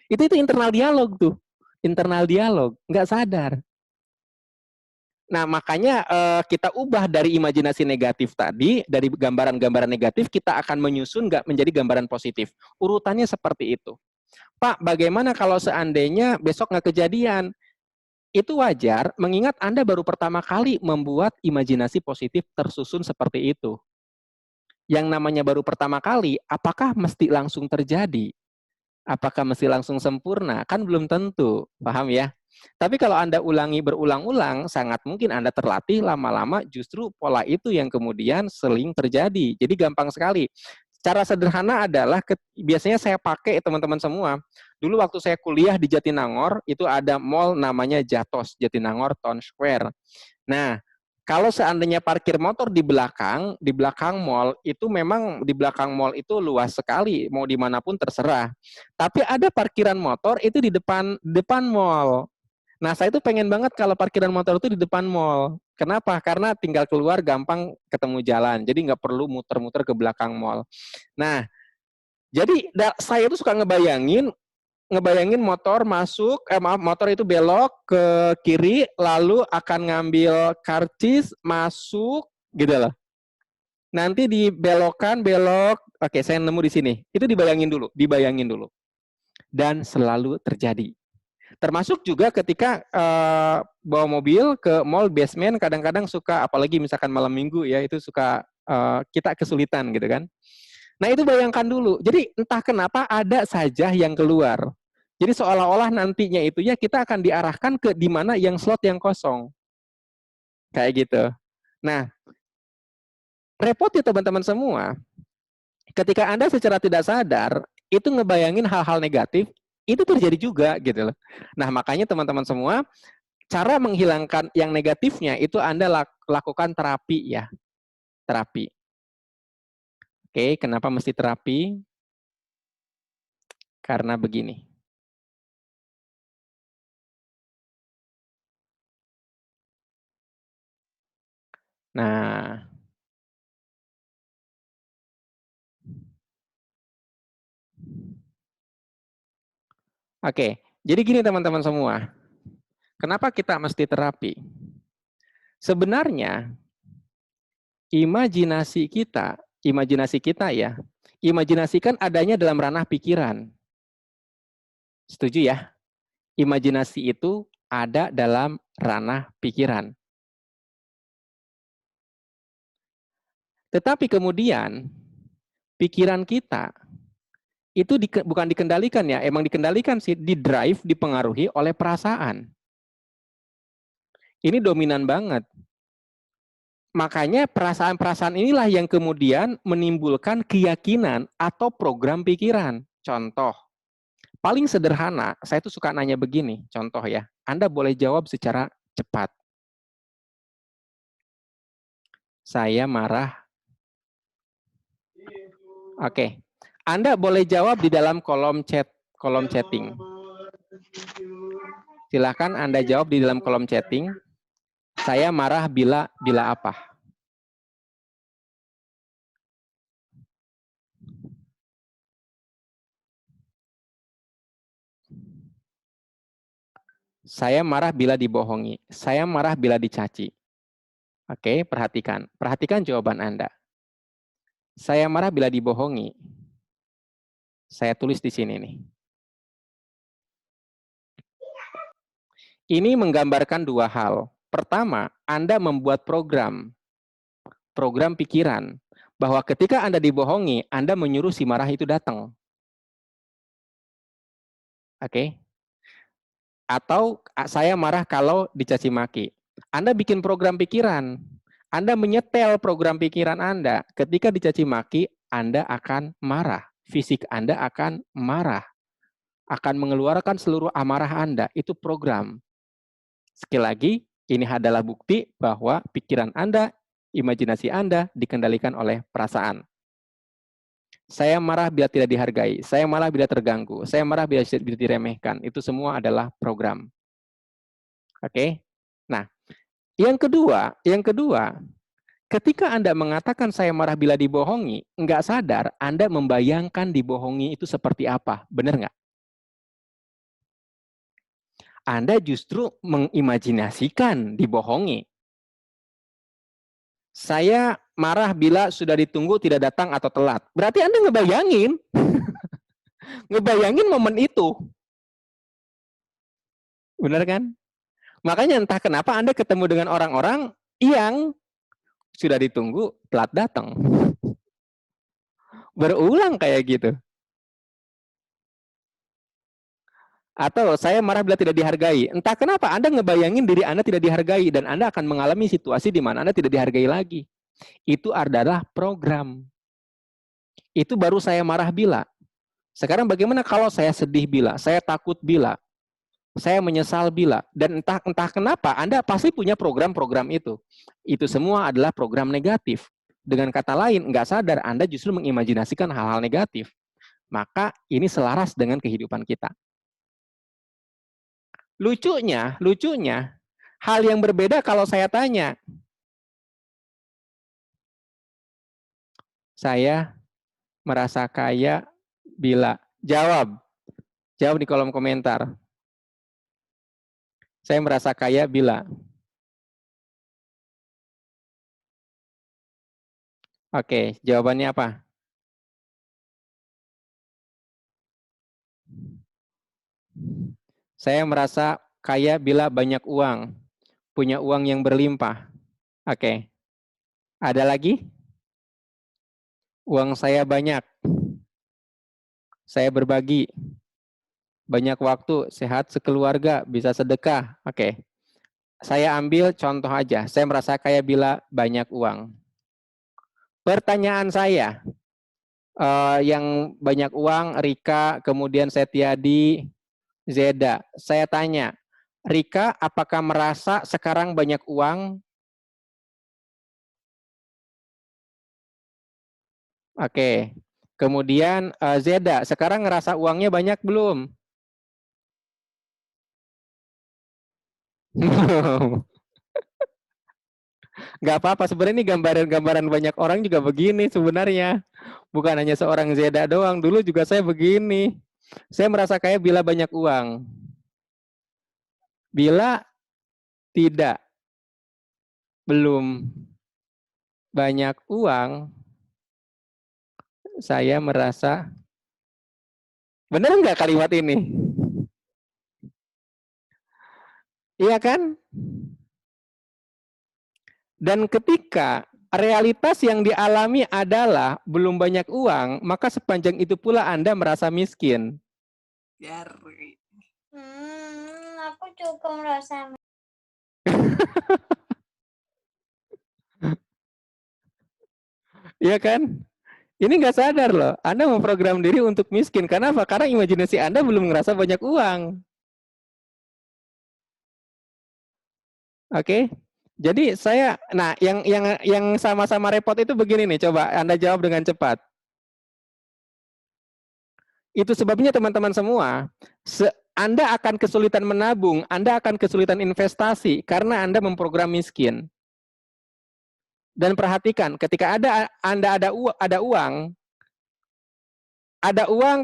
itu internal dialog tuh. Internal dialog, nggak sadar. Nah, makanya kita ubah dari imajinasi negatif tadi, dari gambaran-gambaran negatif, kita akan menyusun menjadi gambaran positif. Urutannya seperti itu. Pak, bagaimana kalau seandainya besok nggak kejadian? Itu wajar, mengingat Anda baru pertama kali membuat imajinasi positif tersusun seperti itu. Yang namanya baru pertama kali, apakah mesti langsung terjadi? Apakah mesti langsung sempurna? Kan belum tentu, paham ya? Tapi kalau Anda ulangi berulang-ulang, sangat mungkin Anda terlatih lama-lama justru pola itu yang kemudian sering terjadi. Jadi gampang sekali. Cara sederhana adalah biasanya saya pakai teman-teman semua. Dulu waktu saya kuliah di Jatinangor, itu ada mall namanya Jatos, Jatinangor Town Square. Nah, kalau seandainya parkir motor di belakang mall, itu memang di belakang mall itu luas sekali, mau dimanapun terserah. Tapi ada parkiran motor itu di depan mall. Nah, saya tuh pengen banget kalau parkiran motor itu di depan mall. Kenapa? Karena tinggal keluar gampang ketemu jalan. Jadi nggak perlu muter-muter ke belakang mall. Nah, jadi saya tuh suka ngebayangin motor masuk, motor itu belok ke kiri, lalu akan ngambil karcis, masuk, gitu loh. Nanti dibelokkan, oke saya nemu di sini. Itu dibayangin dulu. Dan selalu terjadi. Termasuk juga ketika bawa mobil ke mall basement, kadang-kadang suka, apalagi misalkan malam minggu ya, itu suka kita kesulitan gitu kan. Nah itu bayangkan dulu. Jadi entah kenapa ada saja yang keluar. Jadi seolah-olah nantinya itu ya kita akan diarahkan ke di mana yang slot yang kosong. Kayak gitu. Nah, repot ya teman-teman semua. Ketika Anda secara tidak sadar, itu ngebayangin hal-hal negatif, itu terjadi juga gitu loh. Nah, makanya teman-teman semua, cara menghilangkan yang negatifnya itu Anda lakukan terapi ya. Terapi. Oke, kenapa mesti terapi? Karena begini. Nah, oke, jadi gini teman-teman semua. Kenapa kita mesti terapi? Sebenarnya imajinasi kita ya, imajinasikan adanya dalam ranah pikiran. Setuju ya? Imajinasi itu ada dalam ranah pikiran. Tetapi kemudian pikiran kita itu bukan dikendalikan ya, emang dikendalikan sih, di-drive, dipengaruhi oleh perasaan. Ini dominan banget. Makanya perasaan-perasaan inilah yang kemudian menimbulkan keyakinan atau program pikiran. Contoh, paling sederhana, saya tuh suka nanya begini, contoh ya, Anda boleh jawab secara cepat. Saya marah. Oke. Anda boleh jawab di dalam kolom chatting. Silakan Anda jawab di dalam kolom chatting. Saya marah bila apa? Saya marah bila dibohongi. Saya marah bila dicaci. Oke, perhatikan. Perhatikan jawaban Anda. Saya marah bila dibohongi. Saya tulis di sini nih. Ini menggambarkan dua hal. Pertama, Anda membuat program pikiran, bahwa ketika Anda dibohongi, Anda menyuruh si marah itu datang. Oke? Atau saya marah kalau dicaci maki. Anda bikin program pikiran. Anda menyetel program pikiran Anda. Ketika dicaci maki, Anda akan marah. Fisik Anda akan marah. Akan mengeluarkan seluruh amarah Anda. Itu program. Sekali lagi, ini adalah bukti bahwa pikiran Anda, imajinasi Anda dikendalikan oleh perasaan. Saya marah bila tidak dihargai. Saya marah bila terganggu. Saya marah bila diremehkan. Itu semua adalah program. Oke? Nah, yang kedua, ketika Anda mengatakan saya marah bila dibohongi, nggak sadar Anda membayangkan dibohongi itu seperti apa. Benar nggak? Anda justru mengimajinasikan dibohongi. Saya marah bila sudah ditunggu tidak datang atau telat. Berarti Anda ngebayangin. Ngebayangin momen itu. Benar kan? Makanya entah kenapa Anda ketemu dengan orang-orang yang sudah ditunggu telat datang. Berulang kayak gitu. Atau saya marah bila tidak dihargai. Entah kenapa Anda ngebayangin diri Anda tidak dihargai dan Anda akan mengalami situasi di mana Anda tidak dihargai lagi. Itu adalah program. Itu baru saya marah bila. Sekarang bagaimana kalau saya sedih bila, saya takut bila, saya menyesal bila, dan entah kenapa Anda pasti punya program-program itu. Itu semua adalah program negatif. Dengan kata lain, nggak sadar Anda justru mengimajinasikan hal-hal negatif. Maka ini selaras dengan kehidupan kita. Lucunya, hal yang berbeda kalau saya tanya. Saya merasa kaya bila. Jawab di kolom komentar. Saya merasa kaya bila. Oke, jawabannya apa? Saya merasa kaya bila banyak uang. Punya uang yang berlimpah. Oke. Ada lagi? Uang saya banyak. Saya berbagi. Banyak waktu, sehat sekeluarga, bisa sedekah. Oke. Saya ambil contoh aja. Saya merasa kaya bila banyak uang. Pertanyaan saya, yang banyak uang, Rika, kemudian Setiadi, Zeda. Saya tanya, Rika, apakah merasa sekarang banyak uang? Oke. Kemudian Zeda, sekarang ngerasa uangnya banyak belum? Nggak apa-apa, sebenarnya ini gambaran banyak orang juga begini sebenarnya. Bukan hanya seorang Zeda doang, dulu juga saya begini. Saya merasa kaya bila banyak uang. Bila tidak, belum banyak uang, saya merasa, benar nggak kalimat ini? Iya kan? Dan ketika realitas yang dialami adalah belum banyak uang, maka sepanjang itu pula Anda merasa miskin.
Aku juga merasa.
Iya kan? Ini nggak sadar loh. Anda memprogram diri untuk miskin. Kenapa? Karena imajinasi Anda belum ngerasa banyak uang. Oke? Jadi saya, nah yang sama-sama repot itu begini nih. Coba Anda jawab dengan cepat. Itu sebabnya teman-teman semua, Anda akan kesulitan menabung, Anda akan kesulitan investasi karena Anda memprogram miskin. Dan perhatikan, ketika Anda ada uang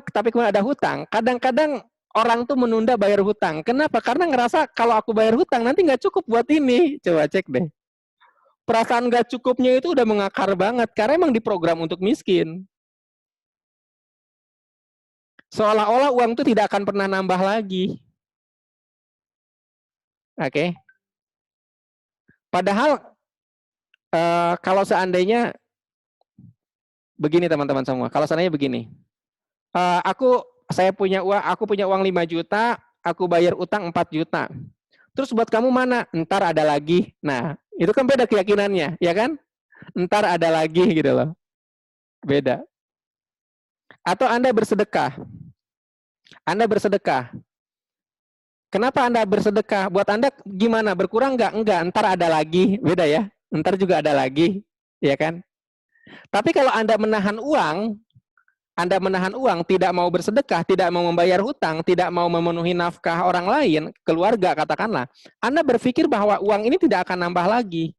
tapi kemudian ada hutang, kadang-kadang orang tuh menunda bayar hutang. Kenapa? Karena ngerasa kalau aku bayar hutang nanti nggak cukup buat ini. Coba cek deh. Perasaan nggak cukupnya itu udah mengakar banget karena emang diprogram untuk miskin. Seolah-olah uang itu tidak akan pernah nambah lagi. Oke. Padahal kalau seandainya begini teman-teman semua, kalau seandainya begini, aku punya uang 5 juta, aku bayar utang 4 juta. Terus buat kamu mana? Ntar ada lagi. Nah, itu kan beda keyakinannya, ya kan? Ntar ada lagi gitu loh. Beda. Atau Anda bersedekah. Anda bersedekah. Kenapa Anda bersedekah? Buat Anda gimana? Berkurang nggak? Enggak, ntar ada lagi. Beda ya. Ntar juga ada lagi, ya kan? Tapi kalau Anda menahan uang, tidak mau bersedekah, tidak mau membayar hutang, tidak mau memenuhi nafkah orang lain, keluarga katakanlah, Anda berpikir bahwa uang ini tidak akan nambah lagi.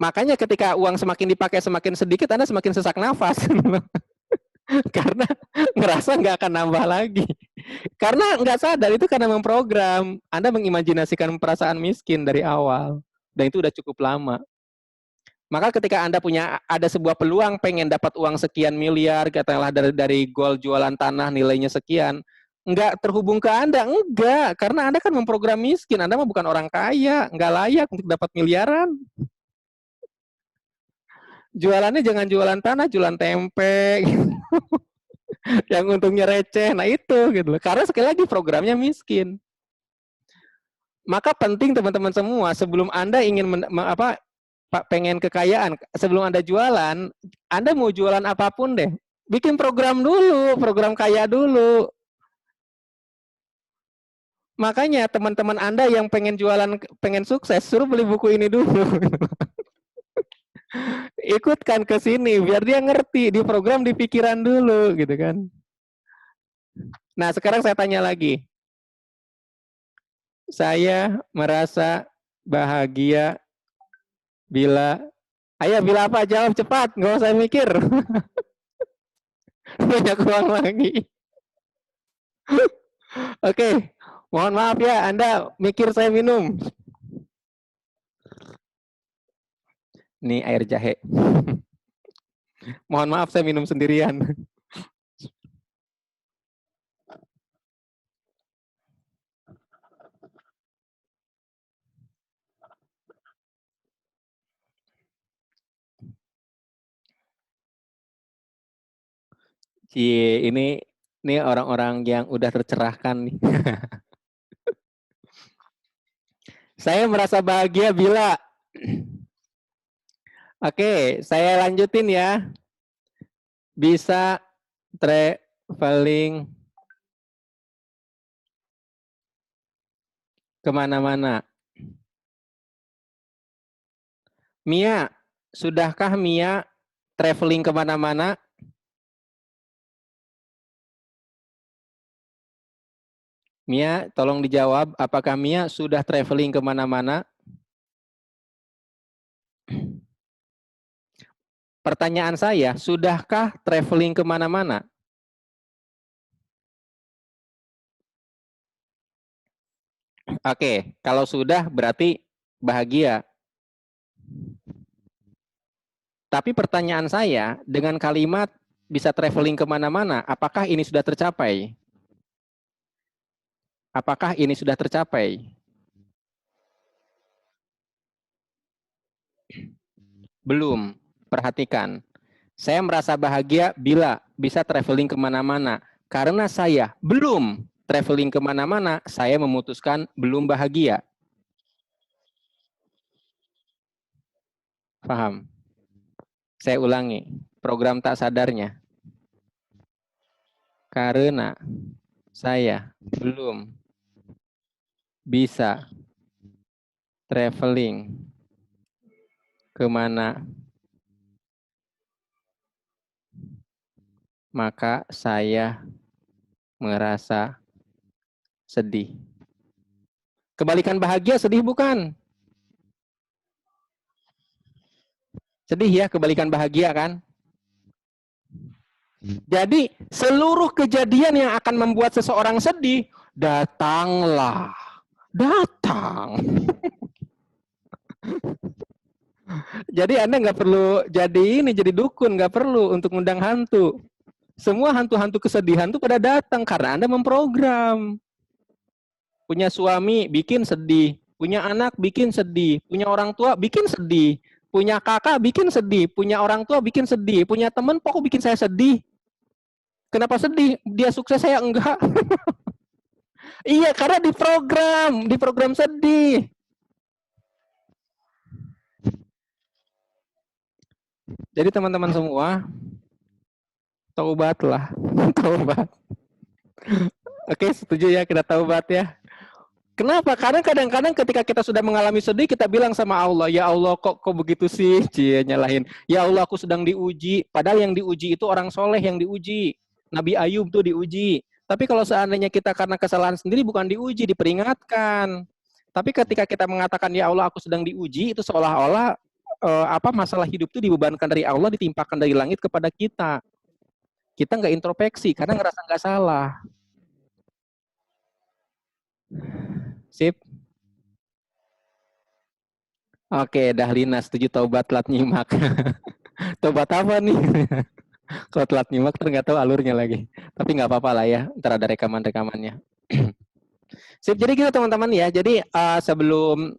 Makanya ketika uang semakin dipakai semakin sedikit, Anda semakin sesak nafas. Karena ngerasa nggak akan nambah lagi. Karena nggak sadar, itu karena memprogram. Anda mengimajinasikan perasaan miskin dari awal. Dan itu udah cukup lama. Maka ketika Anda ada sebuah peluang pengen dapat uang sekian miliar, katakanlah dari goal jualan tanah nilainya sekian, nggak terhubung ke Anda, enggak. Karena Anda kan memprogram miskin, Anda mah bukan orang kaya, nggak layak untuk dapat miliaran. Jualannya jangan jualan tanah, jualan tempe. Yang untungnya receh, nah itu gitu loh. Karena sekali lagi programnya miskin. Maka penting teman-teman semua, sebelum Anda ingin pengen kekayaan, sebelum Anda jualan, Anda mau jualan apapun deh, bikin program dulu, program kaya dulu. Makanya teman-teman Anda yang pengen jualan, pengen sukses, suruh beli buku ini dulu. Ikutkan ke sini, biar dia ngerti, di program di pikiran dulu, gitu kan. Nah, sekarang saya tanya lagi. Saya merasa bahagia bila apa? Jawab cepat, nggak usah mikir. Banyak uang lagi. Oke, mohon maaf ya, Anda mikir saya minum. Ini air jahe. Mohon maaf saya minum sendirian. Ini orang-orang yang udah tercerahkan nih. Saya merasa bahagia bila Oke, saya lanjutin ya. Bisa traveling kemana-mana. Mia, sudahkah Mia traveling kemana-mana? Mia, tolong dijawab, apakah Mia sudah traveling kemana-mana? Pertanyaan saya, sudahkah traveling kemana-mana? Oke, kalau sudah berarti bahagia. Tapi pertanyaan saya, dengan kalimat bisa traveling kemana-mana, apakah ini sudah tercapai? Apakah ini sudah tercapai? Belum. Perhatikan. Saya merasa bahagia bila bisa traveling kemana-mana. Karena saya belum traveling kemana-mana, saya memutuskan belum bahagia. Paham? Saya ulangi, program tak sadarnya. Karena saya belum bisa traveling kemana, maka saya Merasa sedih. Kebalikan bahagia sedih bukan? Sedih ya, kebalikan bahagia kan? Jadi seluruh kejadian yang akan membuat seseorang sedih, datanglah. Datang. Jadi Anda nggak perlu jadi dukun, nggak perlu untuk ngundang hantu. Semua hantu-hantu kesedihan tuh pada datang karena Anda memprogram. Punya suami bikin sedih, punya anak bikin sedih, punya orang tua bikin sedih, punya kakak bikin sedih, punya orang tua bikin sedih, punya teman kok bikin saya sedih. Kenapa sedih? Dia sukses saya enggak. Iya, karena diprogram sedih. Jadi teman-teman semua, taubatlah. Taubat. Oke, setuju ya kita taubat ya. Kenapa? Karena kadang-kadang ketika kita sudah mengalami sedih, kita bilang sama Allah, ya Allah kok begitu sih? Cie, nyalahin. Ya Allah aku sedang diuji. Padahal yang diuji itu orang soleh yang diuji. Nabi Ayub tuh diuji. Tapi kalau seandainya kita karena kesalahan sendiri bukan diuji, diperingatkan. Tapi ketika kita mengatakan ya Allah aku sedang diuji, itu seolah-olah masalah hidup itu dibebankan dari Allah, ditimpakan dari langit kepada kita. Kita nggak introspeksi karena ngerasa nggak salah. Sip. Oke, Dahlina setuju taubat telat nyimak. Taubat apa nih? Kalau telat nyimak nggak tahu alurnya lagi. Tapi nggak apa-apa lah ya, ntar ada rekaman-rekamannya. Sip, jadi gitu teman-teman ya. Jadi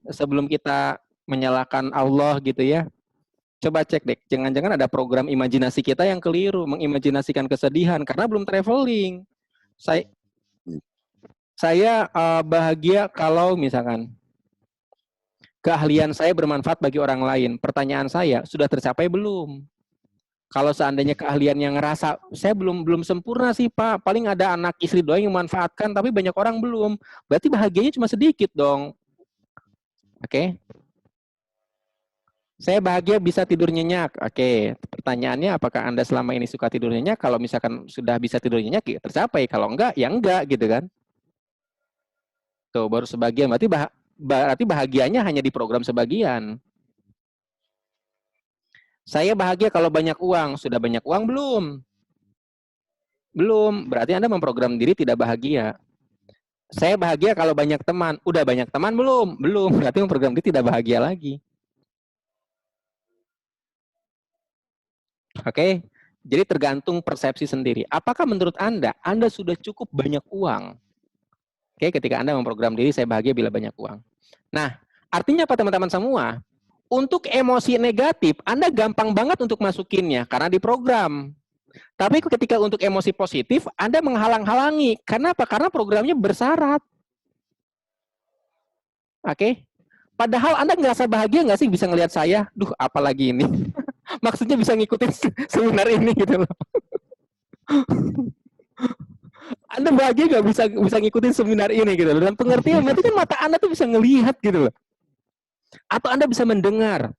sebelum kita menyalahkan Allah gitu ya, coba cek deh, jangan-jangan ada program imajinasi kita yang keliru, mengimajinasikan kesedihan karena belum traveling. Saya bahagia kalau misalkan keahlian saya bermanfaat bagi orang lain. Pertanyaan saya, sudah tercapai belum? Kalau seandainya keahlian yang ngerasa, saya belum sempurna sih Pak, paling ada anak istri doang yang memanfaatkan, tapi banyak orang belum. Berarti bahagianya cuma sedikit dong. Oke? Saya bahagia bisa tidur nyenyak. Oke, pertanyaannya apakah Anda selama ini suka tidur nyenyak? Kalau misalkan sudah bisa tidur nyenyak, ya tercapai. Kalau enggak, ya enggak gitu kan. Tuh, baru sebagian. Berarti bahagianya hanya di program sebagian. Saya bahagia kalau banyak uang. Sudah banyak uang belum? Belum. Berarti Anda memprogram diri tidak bahagia. Saya bahagia kalau banyak teman. Udah banyak teman belum? Belum. Berarti memprogram diri tidak bahagia lagi. Oke? Jadi tergantung persepsi sendiri. Apakah menurut Anda sudah cukup banyak uang? Oke, ketika Anda memprogram diri, saya bahagia bila banyak uang. Nah, artinya apa teman-teman semua? Untuk emosi negatif, Anda gampang banget untuk masukinnya, karena diprogram. Tapi ketika untuk emosi positif, Anda menghalang-halangi. Kenapa? Karena programnya bersyarat. Oke? Padahal Anda ngerasa bahagia nggak sih bisa ngelihat saya? Duh, apalagi ini? Maksudnya bisa ngikutin seminar ini gitu loh. Anda bahagia nggak bisa ngikutin seminar ini gitu loh. Dan pengertian berarti kan mata Anda tuh bisa ngelihat gitu loh. Atau Anda bisa mendengar.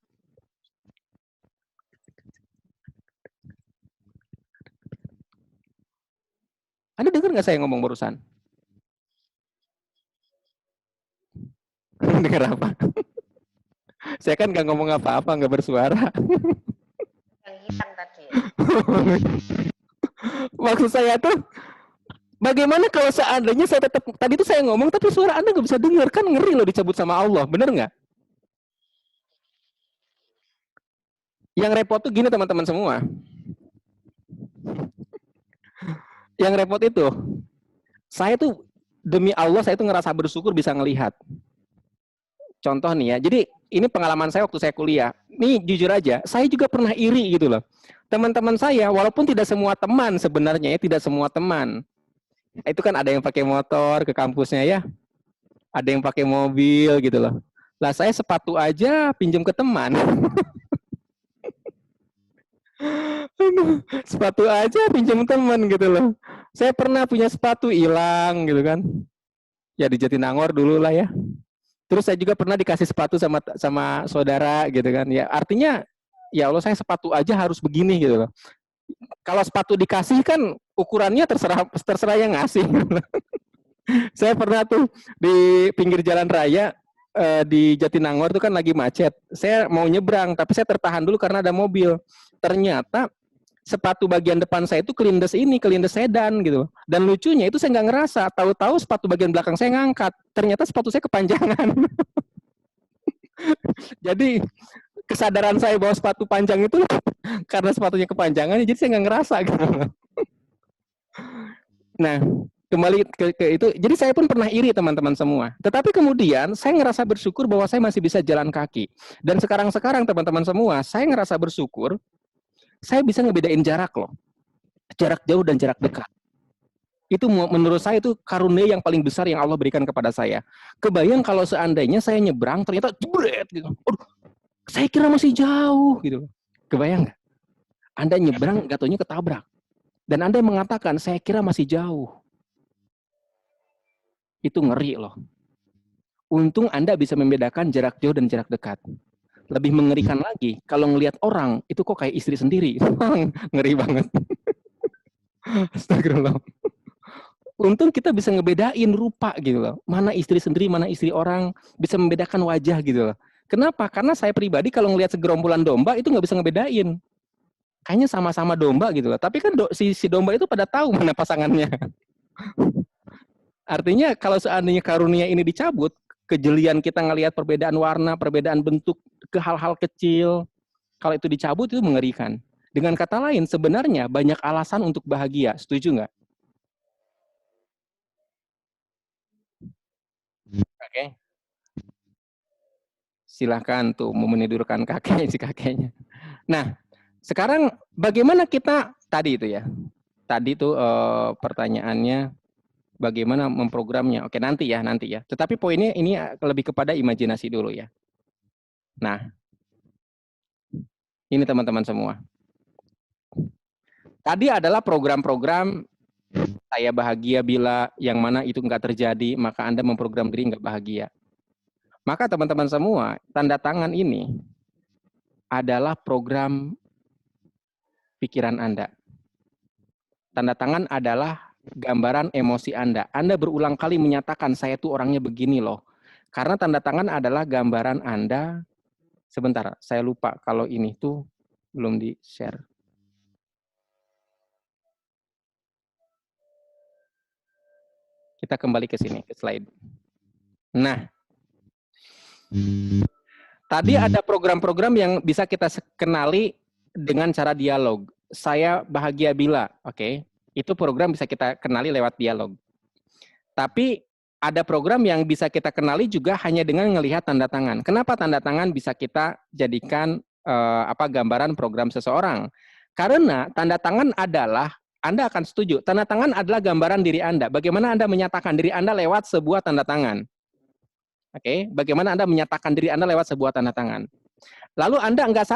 Anda dengar nggak saya ngomong barusan? Dengar apa? Saya kan nggak ngomong apa-apa, nggak bersuara.
Yang hitam tadi.
Maksud saya tuh, bagaimana kalau seandainya saya tetap, tadi itu saya ngomong tapi suara Anda nggak bisa dengar, kan ngeri loh dicabut sama Allah, bener nggak? Yang repot tuh gini teman-teman semua. Yang repot itu, saya tuh demi Allah saya tuh ngerasa bersyukur bisa ngelihat. Contoh nih ya, jadi ini pengalaman saya waktu saya kuliah. Nih jujur aja, saya juga pernah iri gitu loh. Teman-teman saya, walaupun tidak semua teman sebenarnya ya, tidak semua teman. Itu kan ada yang pakai motor ke kampusnya ya, ada yang pakai mobil gitu loh. Lah saya sepatu aja pinjam ke teman. Sepatu aja pinjam teman gitu loh. Saya pernah punya sepatu hilang gitu kan. Ya di Jatinangor dulu lah ya. Terus saya juga pernah dikasih sepatu sama saudara gitu kan. Ya artinya ya Allah saya sepatu aja harus begini gitu loh. Kalau sepatu dikasih kan ukurannya terserah yang ngasih. Saya pernah tuh di pinggir jalan raya di Jatinangor tuh kan lagi macet. Saya mau nyebrang tapi saya tertahan dulu karena ada mobil. Ternyata sepatu bagian depan saya itu kelindes sedan gitu. Dan lucunya itu saya nggak ngerasa. Tahu-tahu sepatu bagian belakang saya ngangkat. Ternyata sepatu saya kepanjangan. Jadi kesadaran saya bahwa sepatu panjang itu karena sepatunya kepanjangan, jadi saya nggak ngerasa gitu. Nah, kembali ke itu, jadi saya pun pernah iri teman-teman semua. Tetapi kemudian saya ngerasa bersyukur bahwa saya masih bisa jalan kaki. Dan sekarang teman-teman semua, saya ngerasa bersyukur saya bisa ngebedain jarak loh. Jarak jauh dan jarak dekat. Itu menurut saya itu karunia yang paling besar yang Allah berikan kepada saya. Kebayang kalau seandainya saya nyebrang ternyata jebret gitu. Aduh, saya kira masih jauh gitu. Kebayang nggak? Anda nyebrang nggak taunya ketabrak. Dan Anda mengatakan saya kira masih jauh. Itu ngeri loh. Untung Anda bisa membedakan jarak jauh dan jarak dekat. Lebih mengerikan lagi kalau ngelihat orang itu kok kayak istri sendiri. Ngeri banget. Astagfirullah. Untung kita bisa ngebedain rupa gitu loh. Mana istri sendiri, mana istri orang. Bisa membedakan wajah gitu loh. Kenapa? Karena saya pribadi kalau ngelihat segerombolan domba itu nggak bisa ngebedain. Kayaknya sama-sama domba gitu loh. Tapi kan si domba itu pada tahu mana pasangannya. Artinya kalau seandainya karunia ini dicabut, kejelian kita ngelihat perbedaan warna, perbedaan bentuk, ke hal-hal kecil, kalau itu dicabut itu mengerikan. Dengan kata lain, sebenarnya banyak alasan untuk bahagia. Setuju nggak? Oke. Silahkan tuh mau menidurkan kakek si kakeknya. Nah, sekarang bagaimana kita tadi itu ya? Tadi tuh pertanyaannya bagaimana memprogramnya? Oke, nanti ya. Tetapi poinnya ini lebih kepada imajinasi dulu ya. Nah, ini teman-teman semua. Tadi adalah program-program saya bahagia bila yang mana itu nggak terjadi, maka Anda memprogram diri nggak bahagia. Maka teman-teman semua, tanda tangan ini adalah program pikiran Anda. Tanda tangan adalah gambaran emosi Anda. Anda berulang kali menyatakan, saya tuh orangnya begini loh. Karena tanda tangan adalah gambaran Anda. Sebentar, saya lupa kalau ini tuh belum di-share. Kita kembali ke sini, ke slide. Nah, tadi ada program-program yang bisa kita kenali dengan cara dialog. Saya bahagia bila, oke. Itu program bisa kita kenali lewat dialog. Tapi ada program yang bisa kita kenali juga hanya dengan melihat tanda tangan. Kenapa tanda tangan bisa kita jadikan gambaran program seseorang? Karena tanda tangan adalah, Anda akan setuju, tanda tangan adalah gambaran diri Anda. Bagaimana Anda menyatakan diri Anda lewat sebuah tanda tangan? Oke, bagaimana Anda menyatakan diri Anda lewat sebuah tanda tangan? Lalu Anda nggak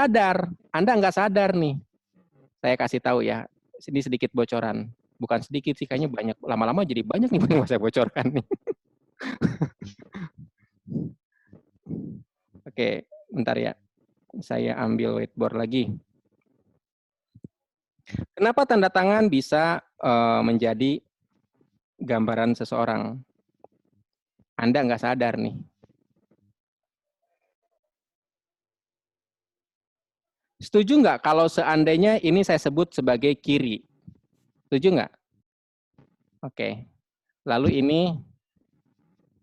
sadar nih. Saya kasih tahu ya, ini sedikit bocoran. Bukan sedikit sih, kayaknya banyak. Lama-lama jadi banyak nih yang saya bocorkan nih. Oke, bentar ya. Saya ambil whiteboard lagi. Kenapa tanda tangan bisa menjadi gambaran seseorang? Anda nggak sadar nih. Setuju nggak kalau seandainya ini saya sebut sebagai kiri? Setuju nggak? Oke. Lalu ini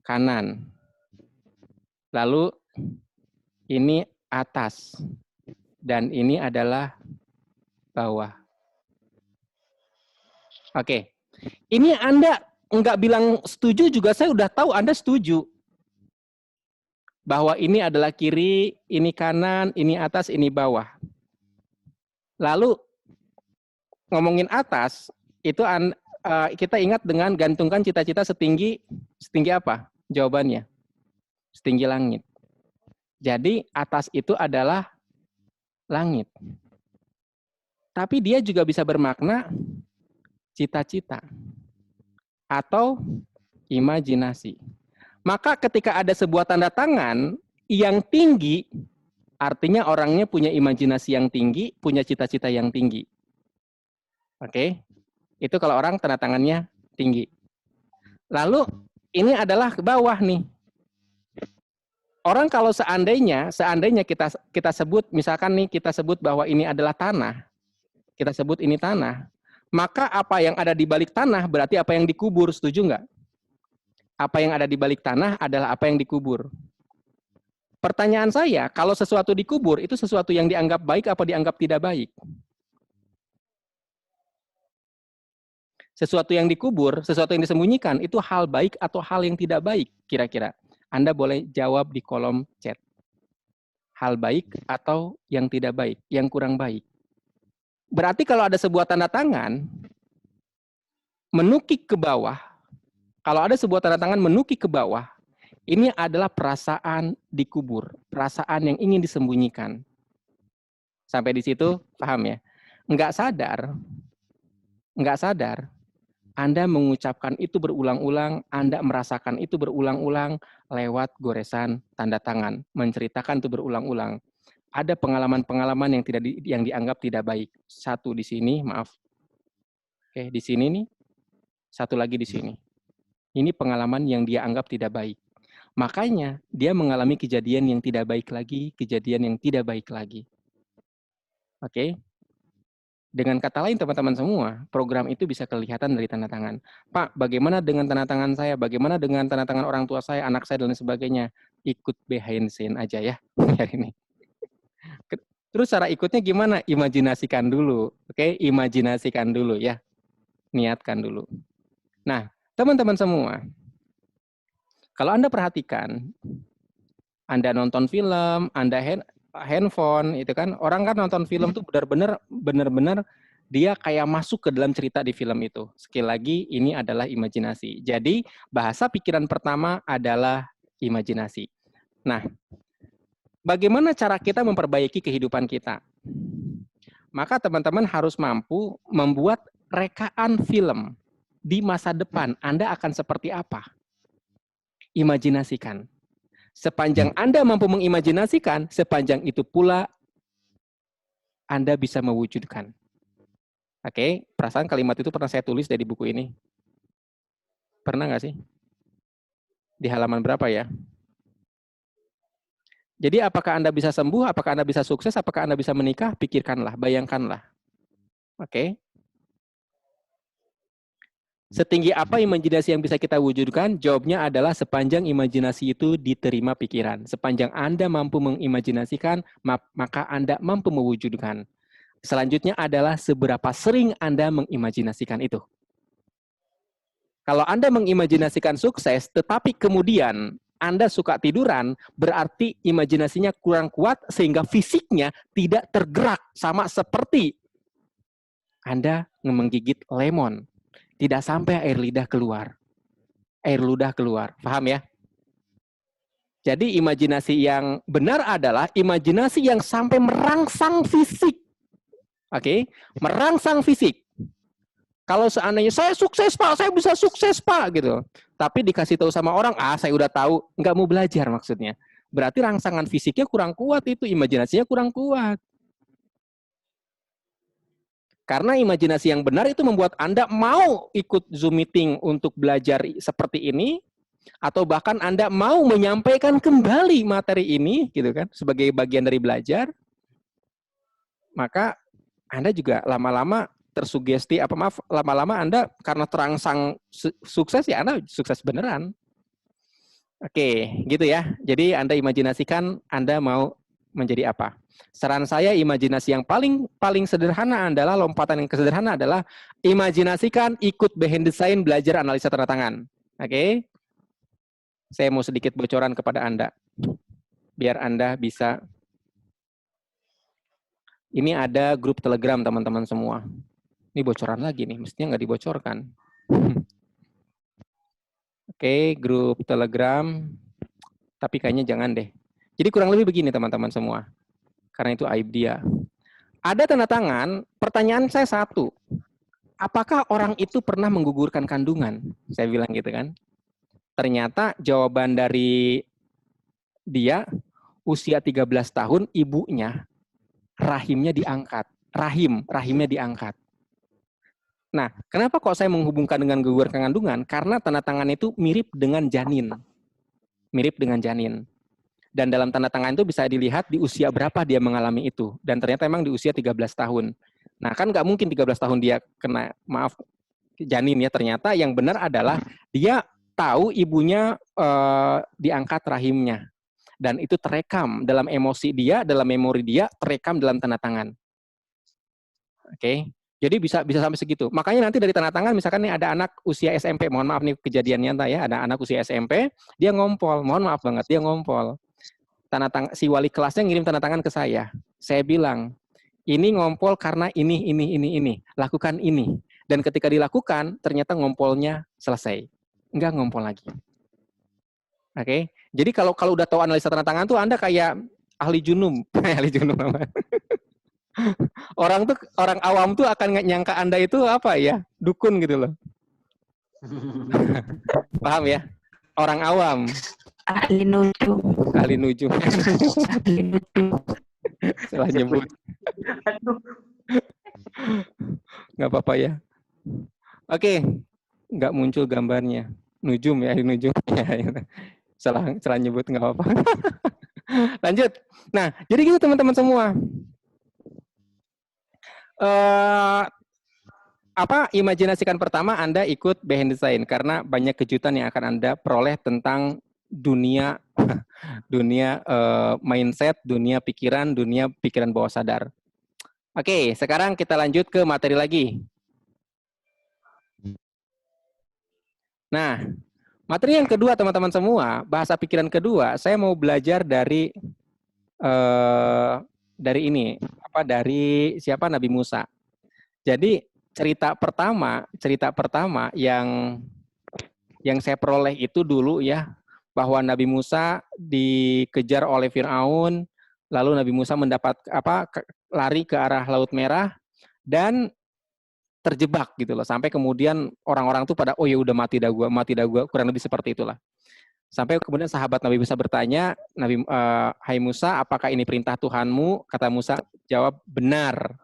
kanan. Lalu ini atas. Dan ini adalah bawah. Oke. Ini Anda nggak bilang setuju juga saya udah tahu Anda setuju. Bahwa ini adalah kiri, ini kanan, ini atas, ini bawah. Lalu ngomongin atas, itu kita ingat dengan gantungkan cita-cita setinggi apa? Jawabannya, setinggi langit. Jadi atas itu adalah langit. Tapi dia juga bisa bermakna cita-cita atau imajinasi. Maka ketika ada sebuah tanda tangan yang tinggi, artinya orangnya punya imajinasi yang tinggi, punya cita-cita yang tinggi. Oke. Itu kalau orang tanda tangannya tinggi. Lalu ini adalah ke bawah nih. Orang kalau seandainya kita sebut, misalkan nih kita sebut bahwa ini adalah tanah, kita sebut ini tanah, maka apa yang ada di balik tanah berarti apa yang dikubur, setuju nggak? Apa yang ada di balik tanah adalah apa yang dikubur. Pertanyaan saya, kalau sesuatu dikubur, itu sesuatu yang dianggap baik apa dianggap tidak baik? Sesuatu yang dikubur, sesuatu yang disembunyikan, itu hal baik atau hal yang tidak baik kira-kira? Anda boleh jawab di kolom chat. Hal baik atau yang tidak baik, yang kurang baik. Berarti kalau ada sebuah tanda tangan, menukik ke bawah, kalau ada sebuah tanda tangan menukik ke bawah, ini adalah perasaan dikubur, perasaan yang ingin disembunyikan. Sampai di situ, paham ya? Enggak sadar, Anda mengucapkan itu berulang-ulang, Anda merasakan itu berulang-ulang lewat goresan tanda tangan, menceritakan itu berulang-ulang. Ada pengalaman-pengalaman yang dianggap tidak baik. Satu di sini, maaf. Oke, di sini nih. Satu lagi di sini. Ini pengalaman yang dia anggap tidak baik. Makanya dia mengalami kejadian yang tidak baik lagi, kejadian yang tidak baik lagi. Oke? Dengan kata lain teman-teman semua, program itu bisa kelihatan dari tanda tangan. Pak, bagaimana dengan tanda tangan saya? Bagaimana dengan tanda tangan orang tua saya, anak saya, dan sebagainya? Ikut behind scene aja ya hari ini. Terus cara ikutnya gimana? Imajinasikan dulu. Oke? Imajinasikan dulu ya. Niatkan dulu. Nah, teman-teman semua, kalau Anda perhatikan, Anda nonton film, Anda handphone, itu kan orang kan nonton film tuh benar-benar dia kayak masuk ke dalam cerita di film itu. Sekali lagi, ini adalah imajinasi. Jadi, bahasa pikiran pertama adalah imajinasi. Nah, bagaimana cara kita memperbaiki kehidupan kita? Maka teman-teman harus mampu membuat rekaan film di masa depan. Anda akan seperti apa? Imajinasikan. Sepanjang Anda mampu mengimajinasikan, sepanjang itu pula Anda bisa mewujudkan. Oke, perasaan kalimat itu pernah saya tulis dari buku ini. Pernah nggak sih? Di halaman berapa ya? Jadi apakah Anda bisa sembuh, apakah Anda bisa sukses, apakah Anda bisa menikah? Pikirkanlah, bayangkanlah. Oke. Setinggi apa imajinasi yang bisa kita wujudkan? Jawabnya adalah sepanjang imajinasi itu diterima pikiran. Sepanjang Anda mampu mengimajinasikan, maka Anda mampu mewujudkan. Selanjutnya adalah seberapa sering Anda mengimajinasikan itu. Kalau Anda mengimajinasikan sukses, tetapi kemudian Anda suka tiduran, berarti imajinasinya kurang kuat sehingga fisiknya tidak tergerak. Sama seperti Anda menggigit lemon. Tidak sampai air lidah keluar. Air ludah keluar. Paham ya? Jadi imajinasi yang benar adalah imajinasi yang sampai merangsang fisik. Oke? Merangsang fisik. Kalau seandainya saya sukses Pak, saya bisa sukses Pak gitu. Tapi dikasih tahu sama orang, saya udah tahu, nggak mau belajar maksudnya. Berarti rangsangan fisiknya kurang kuat itu, imajinasinya kurang kuat. Karena imajinasi yang benar itu membuat Anda mau ikut Zoom meeting untuk belajar seperti ini, atau bahkan Anda mau menyampaikan kembali materi ini, gitu kan, sebagai bagian dari belajar, maka Anda juga lama-lama tersugesti, lama-lama Anda karena terangsang sukses, ya Anda sukses beneran. Oke, gitu ya. Jadi Anda imajinasikan Anda mau menjadi apa. Saran saya, imajinasi yang paling sederhana adalah, lompatan yang sederhana adalah imajinasikan ikut behind the scene belajar analisa tanda tangan. Oke? Saya mau sedikit bocoran kepada Anda. Biar Anda bisa. Ini ada grup Telegram teman-teman semua. Ini bocoran lagi nih, mestinya nggak dibocorkan. Oke, grup Telegram. Tapi kayaknya jangan deh. Jadi kurang lebih begini teman-teman semua. Karena itu aib dia. Ada tanda tangan, pertanyaan saya satu. Apakah orang itu pernah menggugurkan kandungan? Saya bilang gitu kan. Ternyata jawaban dari dia, usia 13 tahun, ibunya, rahimnya diangkat. Rahimnya diangkat. Nah, kenapa kok saya menghubungkan dengan gangguan kandungan? Karena tanda tangan itu mirip dengan janin. Mirip dengan janin. Dan dalam tanda tangan itu bisa dilihat di usia berapa dia mengalami itu. Dan ternyata memang di usia 13 tahun. Nah, kan nggak mungkin 13 tahun dia kena, maaf, janin ya. Ternyata yang benar adalah dia tahu ibunya diangkat rahimnya. Dan itu terekam dalam emosi dia, dalam memori dia, terekam dalam tanda tangan. Oke. Jadi bisa sampai segitu. Makanya nanti dari tanda tangan misalkan nih ada anak usia SMP, mohon maaf nih kejadian nyata ya, ada anak usia SMP, dia ngompol, mohon maaf banget, dia ngompol. Si wali kelasnya ngirim tanda tangan ke saya. Saya bilang, ini ngompol karena ini. Lakukan ini. Dan ketika dilakukan, ternyata ngompolnya selesai. Enggak ngompol lagi. Oke. Jadi kalau udah tahu analisa tanda tangan tuh Anda kayak ahli junum. Ahli junum apa? Orang awam tuh akan nyangka Anda itu apa ya? Dukun gitu loh. Paham ya? Orang awam.
Ahli nujum.
Ahli nujum.
Ahli nujum.
Salah nyebut. Nggak apa-apa ya. Oke. Nggak muncul gambarnya. Nujum ya, ahli nujum. Salah nyebut, nggak apa-apa. Lanjut. Nah, jadi gitu teman-teman semua. Imajinasikan pertama Anda ikut behind the scene karena banyak kejutan yang akan Anda peroleh tentang dunia mindset, dunia pikiran bawah sadar. Oke, sekarang kita lanjut ke materi lagi. Nah, materi yang kedua teman-teman semua, bahasa pikiran kedua, saya mau belajar dari siapa, Nabi Musa. Jadi cerita pertama yang saya peroleh itu dulu ya, bahwa Nabi Musa dikejar oleh Firaun, lalu Nabi Musa lari ke arah Laut Merah dan terjebak gitu loh, sampai kemudian orang-orang tuh pada ya udah mati dah gua, kurang lebih seperti itulah. Sampai kemudian sahabat Nabi Musa bertanya, hai Musa, apakah ini perintah Tuhanmu? Kata Musa, jawab benar.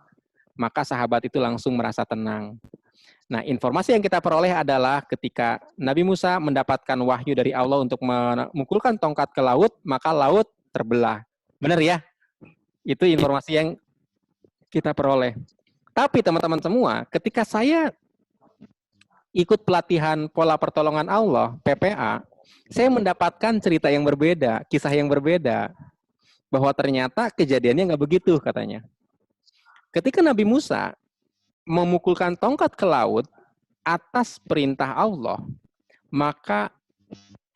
Maka sahabat itu langsung merasa tenang. Nah, informasi yang kita peroleh adalah ketika Nabi Musa mendapatkan wahyu dari Allah untuk memukulkan tongkat ke laut, maka laut terbelah. Benar ya? Itu informasi yang kita peroleh. Tapi teman-teman semua, ketika saya ikut pelatihan pola pertolongan Allah, PPA, saya mendapatkan cerita yang berbeda, kisah yang berbeda. Bahwa ternyata kejadiannya nggak begitu katanya. Ketika Nabi Musa memukulkan tongkat ke laut atas perintah Allah, maka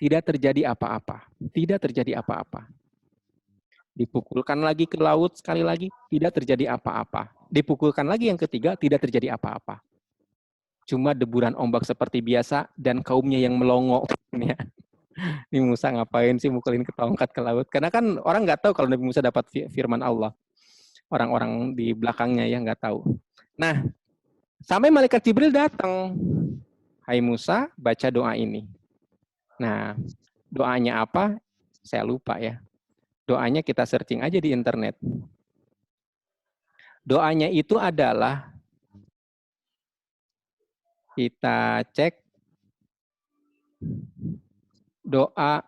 tidak terjadi apa-apa. Tidak terjadi apa-apa. Dipukulkan lagi ke laut sekali lagi, tidak terjadi apa-apa. Dipukulkan lagi yang ketiga, tidak terjadi apa-apa. Cuma deburan ombak seperti biasa dan kaumnya yang melongo. Ini Musa ngapain sih mukulin ke tongkat ke laut? Karena kan orang nggak tahu kalau Nabi Musa dapat firman Allah. Orang-orang di belakangnya ya nggak tahu. Nah, sampai malaikat Jibril datang. Hai Musa, baca doa ini. Nah, doanya apa? Saya lupa ya. Doanya kita searching aja di internet. Doanya itu adalah, kita cek, doa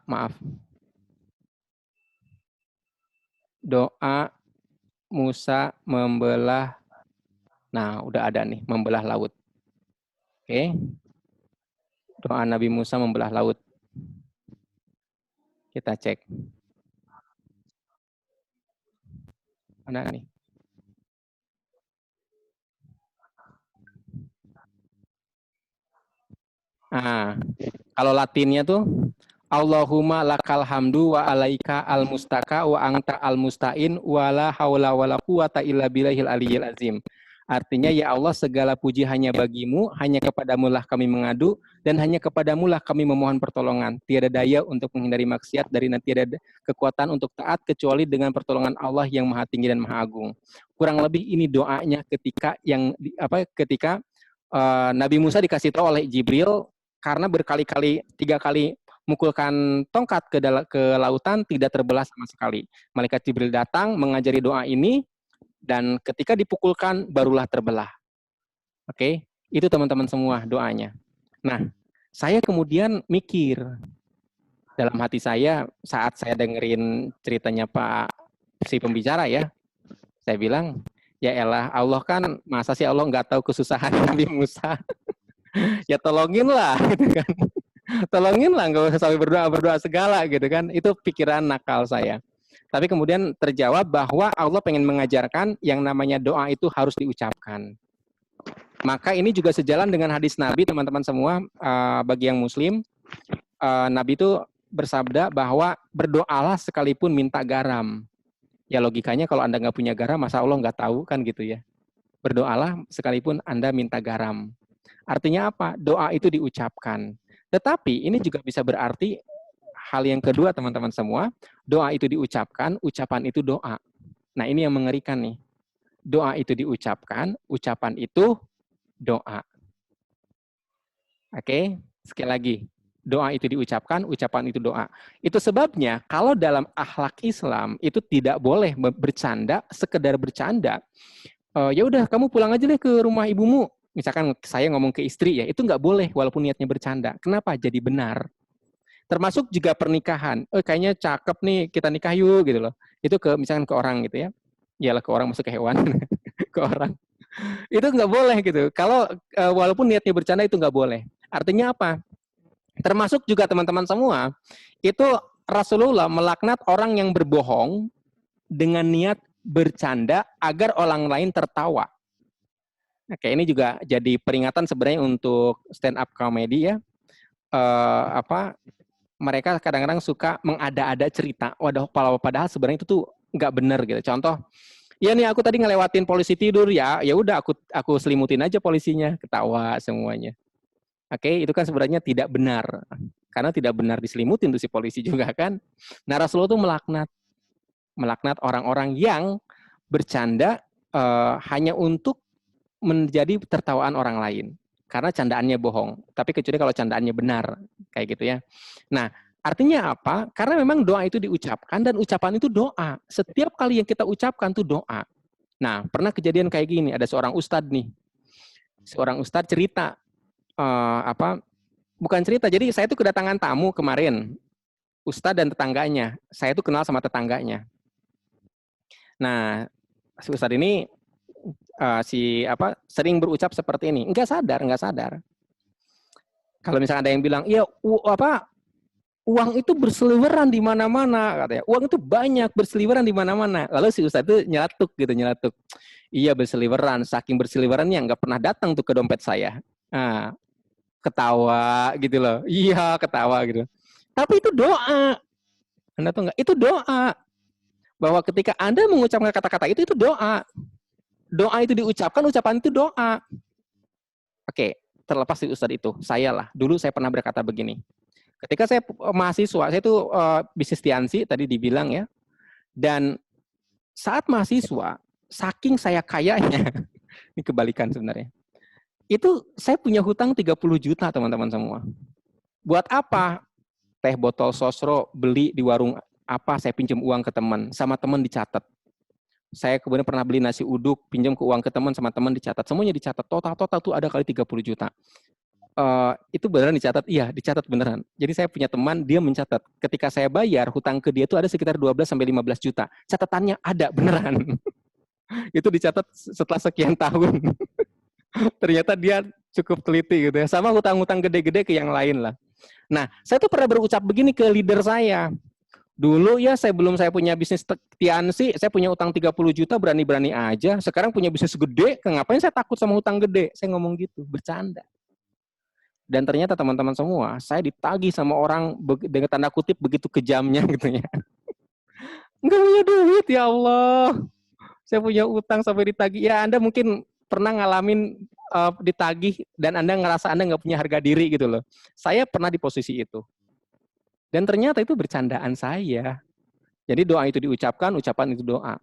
Musa membelah, nah udah ada nih, membelah laut. Oke. Doa Nabi Musa membelah laut. Kita cek. Mana nih? Nah, kalau Latinnya tuh Allahumma lakal hamdu wa alaika al mustaka wa anta al mustain wa la haula wa la quwata illa billahil aliyyil azim. Artinya, ya Allah, segala puji hanya bagimu, hanya kepadamu lah kami mengadu, dan hanya kepadamu lah kami memohon pertolongan. Tiada daya untuk menghindari maksiat, dari tiada kekuatan untuk taat, kecuali dengan pertolongan Allah yang maha tinggi dan maha agung. Kurang lebih ini doanya ketika Nabi Musa dikasih tahu oleh Jibril, karena berkali-kali, 3 kali mukulkan tongkat ke lautan, tidak terbelah sama sekali. Malaikat Jibril datang mengajari doa ini, dan ketika dipukulkan barulah terbelah. Oke, Itu teman-teman semua doanya. Nah, saya kemudian mikir dalam hati saya saat saya dengerin ceritanya Pak si pembicara ya, saya bilang, ya elah, Allah kan masa sih Allah nggak tahu kesusahan Nabi Musa? Ya tolonginlah, gitu kan. Tolonginlah, nggak usah sampai berdoa segala, gitu kan. Itu pikiran nakal saya. Tapi kemudian terjawab bahwa Allah pengen mengajarkan yang namanya doa itu harus diucapkan. Maka ini juga sejalan dengan hadis Nabi, teman-teman semua, bagi yang Muslim, Nabi itu bersabda bahwa berdoalah sekalipun minta garam. Ya logikanya kalau Anda nggak punya garam, masa Allah nggak tahu kan gitu ya. Berdoalah sekalipun Anda minta garam. Artinya apa? Doa itu diucapkan. Tetapi ini juga bisa berarti hal yang kedua teman-teman semua, doa itu diucapkan, ucapan itu doa. Nah ini yang mengerikan nih. Doa itu diucapkan, ucapan itu doa. Oke, sekali lagi. Doa itu diucapkan, ucapan itu doa. Itu sebabnya kalau dalam akhlak Islam itu tidak boleh bercanda, sekedar bercanda. Ya udah kamu pulang aja deh ke rumah ibumu. Misalkan saya ngomong ke istri ya, itu nggak boleh walaupun niatnya bercanda. Kenapa? Jadi benar. Termasuk juga pernikahan. Kayaknya cakep nih, kita nikah yuk gitu loh. Itu misalkan ke orang gitu ya. Iyalah ke orang, masuk ke hewan. Ke orang. Itu nggak boleh gitu. Kalau walaupun niatnya bercanda itu nggak boleh. Artinya apa? Termasuk juga teman-teman semua, itu Rasulullah melaknat orang yang berbohong dengan niat bercanda agar orang lain tertawa. Oke, ini juga jadi peringatan sebenarnya untuk stand up comedy ya. Mereka kadang-kadang suka mengada-ada cerita. Padahal sebenarnya itu tuh nggak benar gitu. Contoh, ya nih aku tadi ngelewatin polisi tidur ya udah aku selimutin aja polisinya, ketawa semuanya. Oke, itu kan sebenarnya tidak benar. Karena tidak benar diselimutin tuh si polisi juga kan. Nah, Rasulullah tuh melaknat orang-orang yang bercanda hanya untuk menjadi tertawaan orang lain. Karena candaannya bohong. Tapi kecuali kalau candaannya benar. Kayak gitu ya. Nah, artinya apa? Karena memang doa itu diucapkan dan ucapan itu doa. Setiap kali yang kita ucapkan tuh doa. Nah, pernah kejadian kayak gini. Ada seorang ustadz nih. Seorang ustadz cerita. Bukan cerita, jadi saya tuh kedatangan tamu kemarin, ustadz dan tetangganya. Saya tuh kenal sama tetangganya. Nah, si ustadz ini sering berucap seperti ini, nggak sadar. Kalau misalnya ada yang bilang, iya uang itu berseliweran di mana-mana, katanya. Uang itu banyak berseliweran di mana-mana. Lalu si ustadz itu nyeletuk. Iya berseliweran, saking berseliwerannya nggak pernah datang tuh ke dompet saya. Nah, ketawa gitu loh. Iya, ketawa gitu. Tapi itu doa. Anda tuh enggak? Itu doa. Bahwa ketika Anda mengucapkan kata-kata itu doa. Doa itu diucapkan, ucapan itu doa. Oke, terlepas dari ustadz itu, dulu saya pernah berkata begini. Ketika saya mahasiswa, saya itu bisnis Tiansi, tadi dibilang ya. Dan saat mahasiswa, saking saya kayanya, ini kebalikan sebenarnya. Itu saya punya hutang 30 juta teman-teman semua. Buat apa? Teh botol sosro beli di warung apa, saya pinjam uang ke teman, sama teman dicatat. Saya kemudian pernah beli nasi uduk, pinjam ke uang ke teman, sama teman dicatat. Semuanya dicatat, total tuh ada kali 30 juta. Itu beneran dicatat? Iya, dicatat beneran. Jadi saya punya teman, dia mencatat. Ketika saya bayar, hutang ke dia itu ada sekitar 12-15 juta. Catatannya ada, beneran. Itu dicatat setelah sekian tahun. Ternyata dia cukup teliti gitu ya. Sama hutang-hutang gede-gede ke yang lain lah. Nah, saya tuh pernah berucap begini ke leader saya. Dulu ya sebelum saya punya bisnis Tiansi, saya punya utang 30 juta berani-berani aja. Sekarang punya bisnis gede, ngapain saya takut sama hutang gede? Saya ngomong gitu, bercanda. Dan ternyata teman-teman semua, saya ditagih sama orang dengan tanda kutip begitu kejamnya gitu ya. Nggak punya duit, ya Allah. Saya punya utang sampai ditagih. Ya Anda mungkin pernah ngalamin ditagih dan Anda ngerasa Anda nggak punya harga diri gitu loh. Saya pernah di posisi itu. Dan ternyata itu bercandaan saya. Jadi doa itu diucapkan, ucapan itu doa.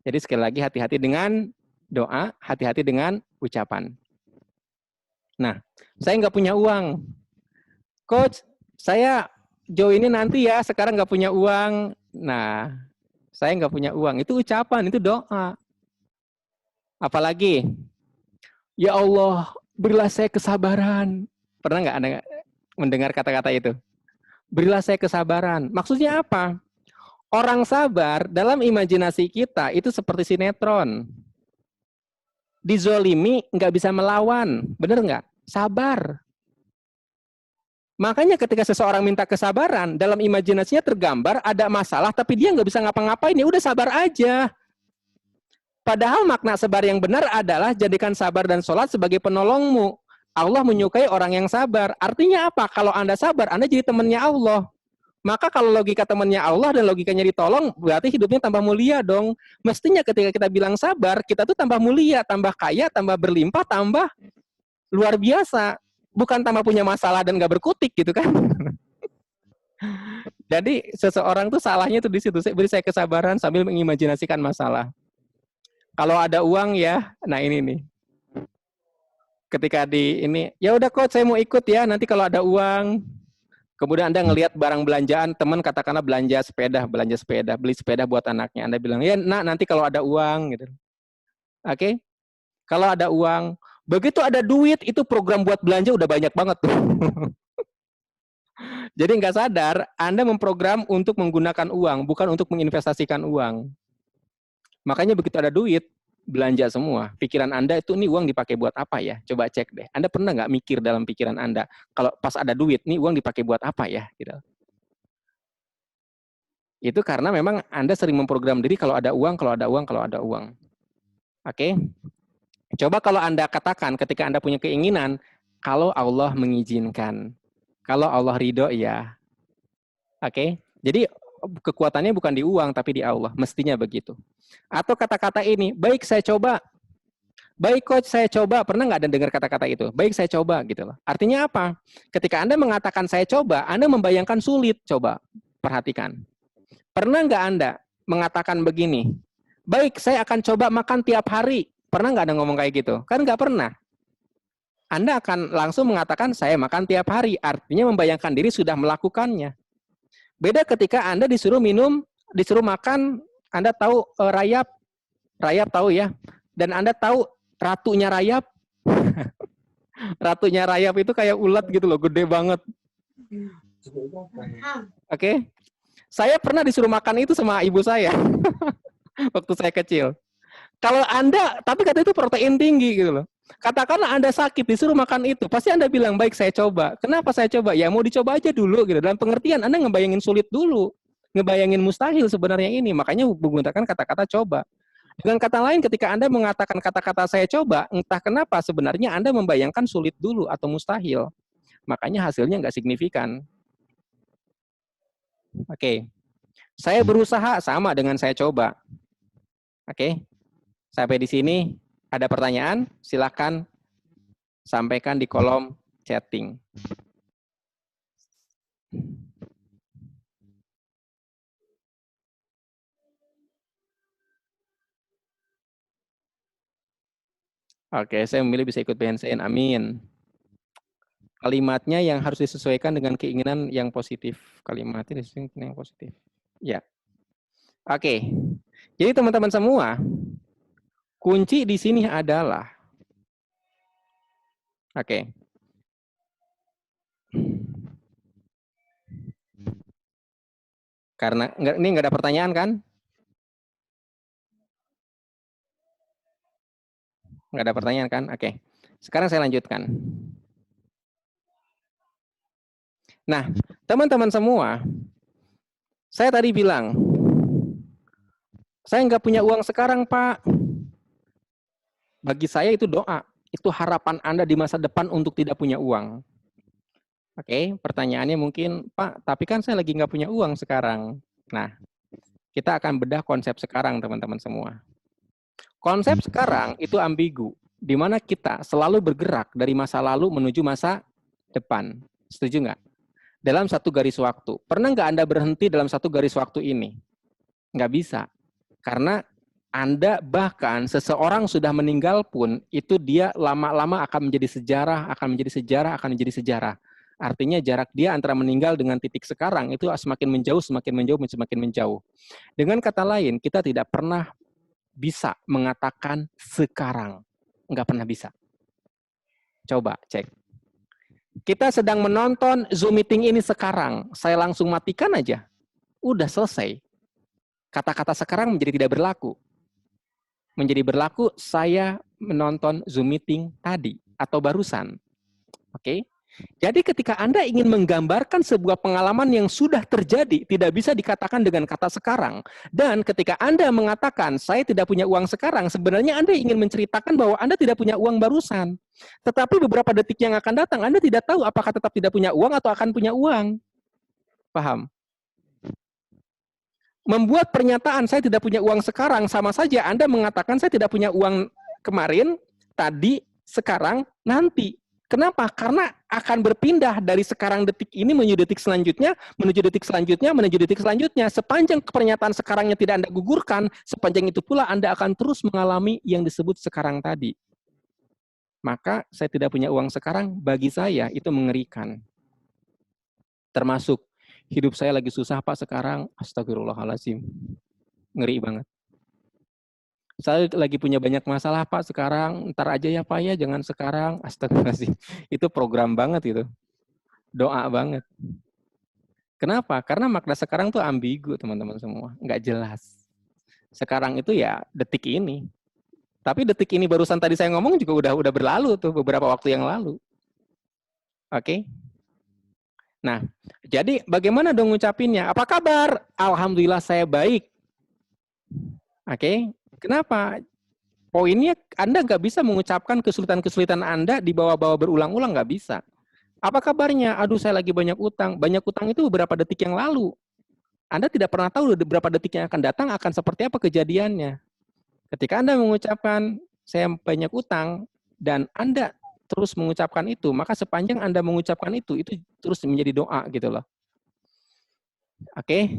Jadi sekali lagi hati-hati dengan doa, hati-hati dengan ucapan. Nah, saya nggak punya uang. Coach, saya joinin nanti ya, sekarang nggak punya uang. Nah, saya nggak punya uang. Itu ucapan, itu doa. Apalagi, ya Allah, Berilah saya kesabaran. Pernah nggak Anda mendengar kata-kata itu? Berilah saya kesabaran. Maksudnya apa? Orang sabar dalam imajinasi kita itu seperti sinetron. Dizolimi nggak bisa melawan. Bener nggak? Sabar. Makanya ketika seseorang minta kesabaran, dalam imajinasinya tergambar ada masalah, tapi dia nggak bisa ngapa-ngapain, ya udah sabar aja. Padahal makna sabar yang benar adalah jadikan sabar dan sholat sebagai penolongmu. Allah menyukai orang yang sabar. Artinya apa? Kalau Anda sabar, Anda jadi temannya Allah. Maka kalau logika temannya Allah dan logikanya ditolong, berarti hidupnya tambah mulia dong. Mestinya ketika kita bilang sabar, kita tuh tambah mulia, tambah kaya, tambah berlimpah, tambah luar biasa. Bukan tambah punya masalah dan nggak berkutik gitu kan. Jadi seseorang tuh salahnya tuh di situ. Beri saya kesabaran sambil mengimajinasikan masalah. Kalau ada uang ya, nah ini nih. Ketika di ini, ya udah coach saya mau ikut ya, nanti kalau ada uang. Kemudian Anda ngelihat barang belanjaan, teman katakanlah belanja sepeda, beli sepeda buat anaknya. Anda bilang, ya nak nanti kalau ada uang gitu. Oke? Kalau ada uang, begitu ada duit, itu program buat belanja udah banyak banget tuh. Jadi nggak sadar, Anda memprogram untuk menggunakan uang, bukan untuk menginvestasikan uang. Makanya begitu ada duit, belanja semua. Pikiran Anda itu, nih uang dipakai buat apa ya? Coba cek deh. Anda pernah nggak mikir dalam pikiran Anda, kalau pas ada duit, nih uang dipakai buat apa ya? Gitu. Itu karena memang Anda sering memprogram diri kalau ada uang, kalau ada uang, kalau ada uang. Oke? Coba kalau Anda katakan ketika Anda punya keinginan, kalau Allah mengizinkan, kalau Allah ridho ya. Oke? Jadi kekuatannya bukan di uang, tapi di Allah. Mestinya begitu. Atau kata-kata ini, baik saya coba. Baik coach saya coba. Pernah nggak Anda dengar kata-kata itu? Baik saya coba gitu loh. Artinya apa? Ketika Anda mengatakan saya coba, Anda membayangkan sulit. Coba perhatikan. Pernah nggak Anda mengatakan begini? Baik saya akan coba makan tiap hari. Pernah nggak Anda ngomong kayak gitu? Kan nggak pernah. Anda akan langsung mengatakan saya makan tiap hari. Artinya membayangkan diri sudah melakukannya. Beda ketika Anda disuruh minum, disuruh makan, Anda tahu rayap. Rayap tahu ya. Dan Anda tahu ratunya rayap. Ratunya rayap itu kayak ulat gitu loh, gede banget. Oke. Saya pernah disuruh makan itu sama ibu saya. Waktu saya kecil. Kalau Anda, tapi kata itu protein tinggi gitu loh. Katakanlah Anda sakit, disuruh makan itu. Pasti Anda bilang, baik saya coba. Kenapa saya coba? Ya mau dicoba aja dulu gitu. Dalam pengertian, Anda ngebayangin sulit dulu. Ngebayangin mustahil sebenarnya ini. Makanya menggunakan kata-kata coba. Dengan kata lain, ketika Anda mengatakan kata-kata saya coba, entah kenapa sebenarnya Anda membayangkan sulit dulu atau mustahil. Makanya hasilnya nggak signifikan. Oke. Saya berusaha sama dengan saya coba. Oke. Sampai di sini ada pertanyaan? Silakan sampaikan di kolom chatting. Oke, saya memilih bisa ikut BNCN. Amin. Kalimatnya yang harus disesuaikan dengan keinginan yang positif. Kalimatnya disesuaikan dengan yang positif. Ya. Oke. Jadi teman-teman semua, kunci di sini adalah, oke. Karena ini nggak ada pertanyaan kan? Nggak ada pertanyaan kan? Oke. Sekarang saya lanjutkan. Nah, teman-teman semua, saya tadi bilang, saya nggak punya uang sekarang, Pak. Bagi saya itu doa. Itu harapan Anda di masa depan untuk tidak punya uang. Oke, pertanyaannya mungkin, Pak, tapi kan saya lagi nggak punya uang sekarang. Nah, kita akan bedah konsep sekarang, teman-teman semua. Konsep sekarang itu ambigu, di mana kita selalu bergerak dari masa lalu menuju masa depan. Setuju nggak? Dalam satu garis waktu. Pernah nggak Anda berhenti dalam satu garis waktu ini? Nggak bisa. Karena Anda bahkan seseorang sudah meninggal pun, itu dia lama-lama akan menjadi sejarah, akan menjadi sejarah, akan menjadi sejarah. Artinya jarak dia antara meninggal dengan titik sekarang itu semakin menjauh, semakin menjauh, semakin menjauh. Dengan kata lain, kita tidak pernah bisa mengatakan sekarang. Nggak pernah bisa. Coba cek. Kita sedang menonton Zoom meeting ini sekarang. Saya langsung matikan aja. Udah selesai. Kata-kata sekarang menjadi tidak berlaku. Menjadi berlaku saya menonton Zoom meeting tadi atau barusan. Oke? Jadi ketika Anda ingin menggambarkan sebuah pengalaman yang sudah terjadi, tidak bisa dikatakan dengan kata sekarang. Dan ketika Anda mengatakan, saya tidak punya uang sekarang, sebenarnya Anda ingin menceritakan bahwa Anda tidak punya uang barusan. Tetapi beberapa detik yang akan datang, Anda tidak tahu apakah tetap tidak punya uang atau akan punya uang. Paham? Membuat pernyataan, saya tidak punya uang sekarang, sama saja Anda mengatakan, saya tidak punya uang kemarin, tadi, sekarang, nanti. Kenapa? Karena akan berpindah dari sekarang detik ini menuju detik selanjutnya, menuju detik selanjutnya, menuju detik selanjutnya. Sepanjang pernyataan sekarangnya tidak Anda gugurkan, sepanjang itu pula Anda akan terus mengalami yang disebut sekarang tadi. Maka saya tidak punya uang sekarang, bagi saya itu mengerikan. Termasuk, hidup saya lagi susah Pak sekarang, astagfirullahaladzim. Ngeri banget. Saya lagi punya banyak masalah Pak sekarang, ntar aja ya Pak ya, jangan sekarang. Astagfirullahaladzim. Itu program banget itu. Doa banget. Kenapa? Karena makna sekarang tuh ambigu teman-teman semua. Nggak jelas. Sekarang itu ya detik ini. Tapi detik ini barusan tadi saya ngomong juga udah berlalu tuh beberapa waktu yang lalu. Oke? Nah, jadi bagaimana dong ngucapinnya? Apa kabar? Alhamdulillah saya baik. Oke? Kenapa? Poinnya Anda nggak bisa mengucapkan kesulitan-kesulitan Anda di bawah-bawah berulang-ulang, nggak bisa. Apa kabarnya? Aduh, saya lagi banyak utang. Banyak utang itu beberapa detik yang lalu. Anda tidak pernah tahu beberapa detik yang akan datang akan seperti apa kejadiannya. Ketika Anda mengucapkan, saya banyak utang, dan Anda terus mengucapkan itu, maka sepanjang Anda mengucapkan itu terus menjadi doa gitu loh. Oke?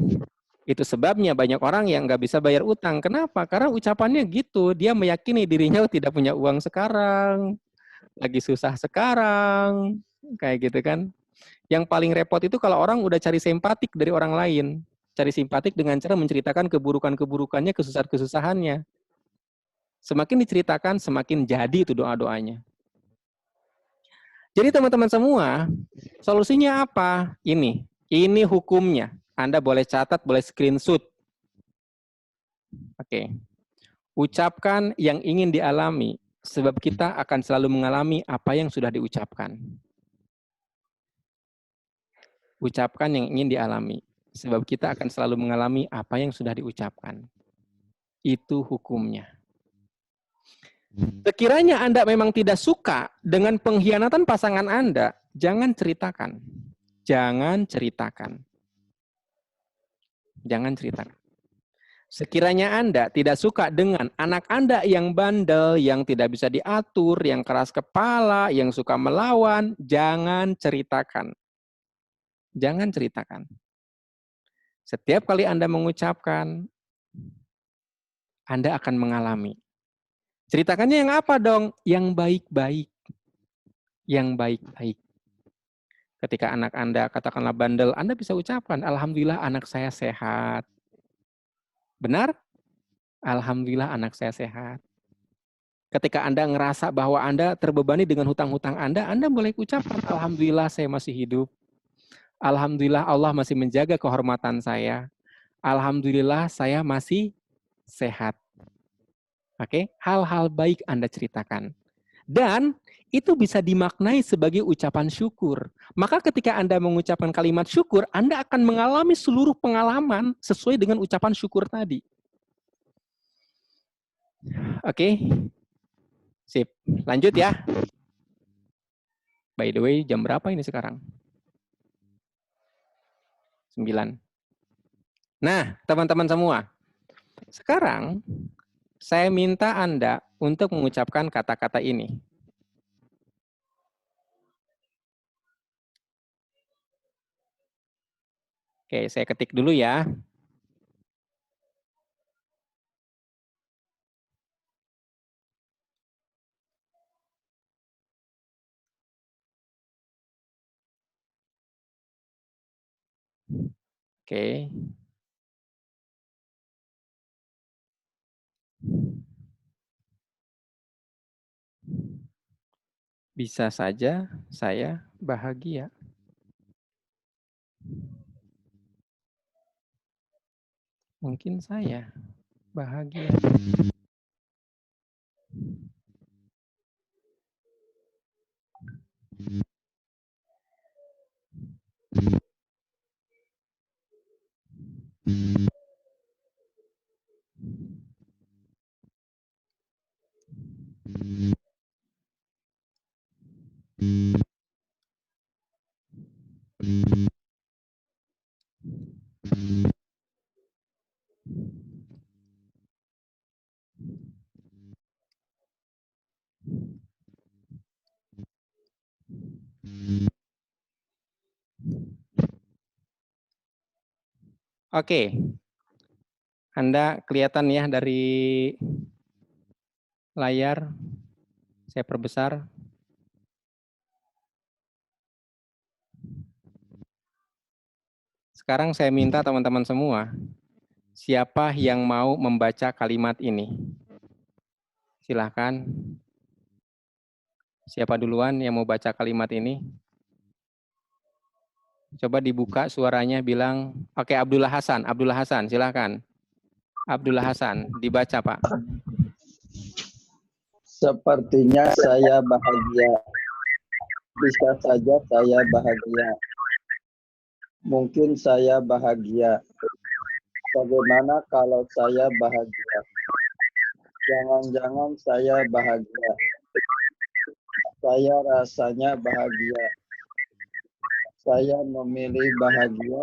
Itu sebabnya banyak orang yang nggak bisa bayar utang. Kenapa? Karena ucapannya gitu. Dia meyakini dirinya tidak punya uang sekarang, lagi susah sekarang, kayak gitu kan. Yang paling repot itu kalau orang udah cari simpatik dari orang lain. Cari simpatik dengan cara menceritakan keburukan-keburukannya, kesusahan-kesusahannya. Semakin diceritakan, semakin jadi itu doa-doanya. Jadi teman-teman semua, solusinya apa? Ini hukumnya. Anda boleh catat, boleh screenshot. Oke. Ucapkan yang ingin dialami, sebab kita akan selalu mengalami apa yang sudah diucapkan. Ucapkan yang ingin dialami, sebab kita akan selalu mengalami apa yang sudah diucapkan. Itu hukumnya. Sekiranya Anda memang tidak suka dengan pengkhianatan pasangan Anda, jangan ceritakan. Jangan ceritakan. Jangan ceritakan. Sekiranya Anda tidak suka dengan anak Anda yang bandel, yang tidak bisa diatur, yang keras kepala, yang suka melawan, jangan ceritakan. Jangan ceritakan. Setiap kali Anda mengucapkan, Anda akan mengalami. Ceritakannya yang apa dong? Yang baik-baik. Yang baik-baik. Ketika anak Anda katakanlah bandel, Anda bisa ucapkan, alhamdulillah anak saya sehat. Benar? Alhamdulillah anak saya sehat. Ketika Anda ngerasa bahwa Anda terbebani dengan hutang-hutang Anda boleh ucapkan, alhamdulillah saya masih hidup. Alhamdulillah Allah masih menjaga kehormatan saya. Alhamdulillah saya masih sehat. Oke, hal-hal baik Anda ceritakan. Dan itu bisa dimaknai sebagai ucapan syukur. Maka ketika Anda mengucapkan kalimat syukur, Anda akan mengalami seluruh pengalaman sesuai dengan ucapan syukur tadi. Oke, sip. Lanjut ya. By the way, jam berapa ini sekarang? 9. Nah, teman-teman semua. Sekarang, saya minta Anda untuk mengucapkan kata-kata ini. Oke, saya ketik dulu ya. Oke. Bisa saja saya bahagia. Mungkin saya bahagia. Oke. Anda kelihatan ya dari layar. Saya perbesar. Sekarang saya minta teman-teman semua, siapa yang mau membaca kalimat ini? Silahkan. Siapa duluan yang mau baca kalimat ini? Coba dibuka suaranya bilang, oke, Abdullah Hasan, silahkan. Abdullah Hasan, dibaca Pak.
Sepertinya saya bahagia. Bisa saja saya bahagia. Mungkin saya bahagia. Bagaimana kalau saya bahagia? Jangan-jangan saya bahagia. Saya rasanya bahagia. Saya memilih bahagia.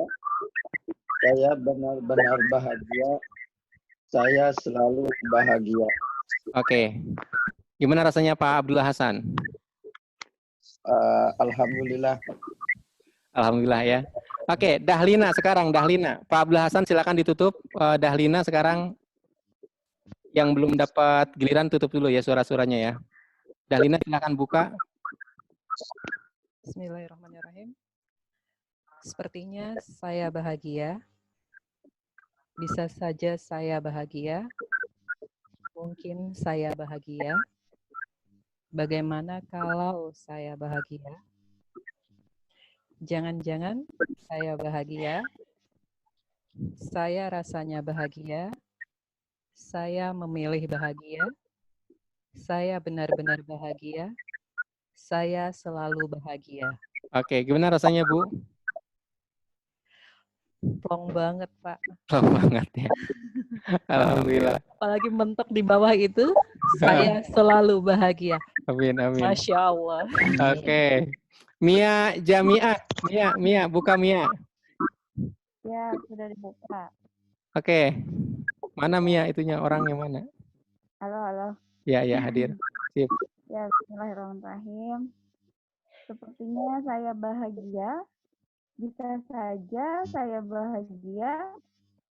Saya benar-benar bahagia. Saya selalu bahagia.
Oke. Gimana rasanya Pak Abdullah Hasan?
Alhamdulillah.
Alhamdulillah ya. Oke, Dahlina sekarang, Dahlina. Pak Abdullah Hasan silakan ditutup. Dahlina sekarang yang belum dapat giliran tutup dulu ya suara-suaranya ya. Dahlina silakan buka.
Bismillahirrahmanirrahim. Sepertinya saya bahagia. Bisa saja saya bahagia. Mungkin saya bahagia. Bagaimana kalau saya bahagia? Jangan-jangan saya bahagia. Saya rasanya bahagia. Saya memilih bahagia. Saya benar-benar bahagia. Saya selalu bahagia.
Oke, gimana rasanya Bu?
Plong banget, Pak.
Plong banget ya. Alhamdulillah.
Apalagi mentok di bawah itu, saya selalu bahagia.
Amin, amin.
Masya Allah.
Oke. Mia Jamiah. Mia, buka Mia.
Ya, sudah dibuka.
Oke. Mana Mia itunya, orangnya mana?
Halo.
Ya, hadir. Sip.
Ya, bismillahirrahmanirrahim. Sepertinya saya bahagia. Bisa saja saya bahagia.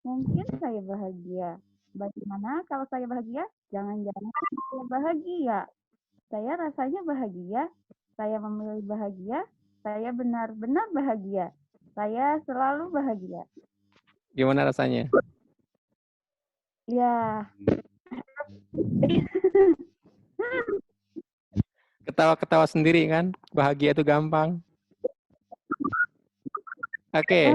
Mungkin saya bahagia. Bagaimana kalau saya bahagia? Jangan-jangan saya bahagia. Saya rasanya bahagia. Saya memilih bahagia. Saya benar-benar bahagia. Saya selalu bahagia.
Gimana rasanya?
Ya.
Ketawa-ketawa sendiri kan? Bahagia itu gampang. Oke.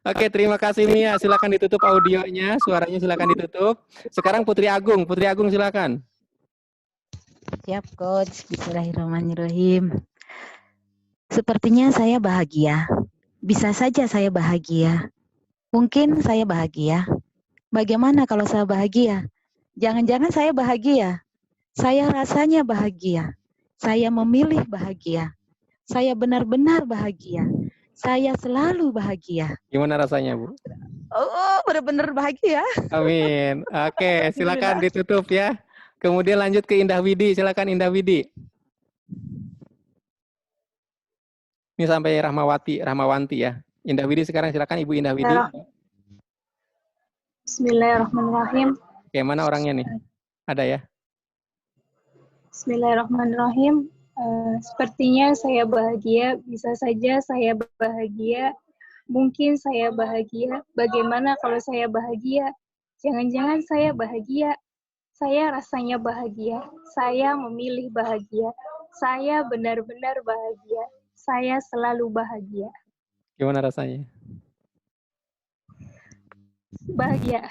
Oke, terima kasih Mia. Silakan ditutup audionya, suaranya silakan ditutup. Sekarang Putri Agung silakan.
Siap, Coach. Bismillahirrahmanirrahim. Sepertinya saya bahagia. Bisa saja saya bahagia. Mungkin saya bahagia. Bagaimana kalau saya bahagia? Jangan-jangan saya bahagia. Saya rasanya bahagia. Saya memilih bahagia. Saya benar-benar bahagia. Saya selalu bahagia.
Gimana rasanya, Bu?
Oh, benar-benar bahagia.
Amin. Oke, silakan ditutup ya. Kemudian lanjut ke Indah Widi. Silakan Indah Widi. Ini sampai Rahmawanti ya. Indah Widi sekarang silakan Ibu Indah Widi.
Bismillahirrahmanirrahim.
Oke, mana orangnya nih? Ada ya?
Bismillahirrahmanirrahim. Sepertinya saya bahagia, bisa saja saya bahagia, mungkin saya bahagia. Bagaimana kalau saya bahagia? Jangan-jangan saya bahagia. Saya rasanya bahagia. Saya memilih bahagia. Saya benar-benar bahagia. Saya selalu bahagia.
Gimana rasanya?
Bahagia.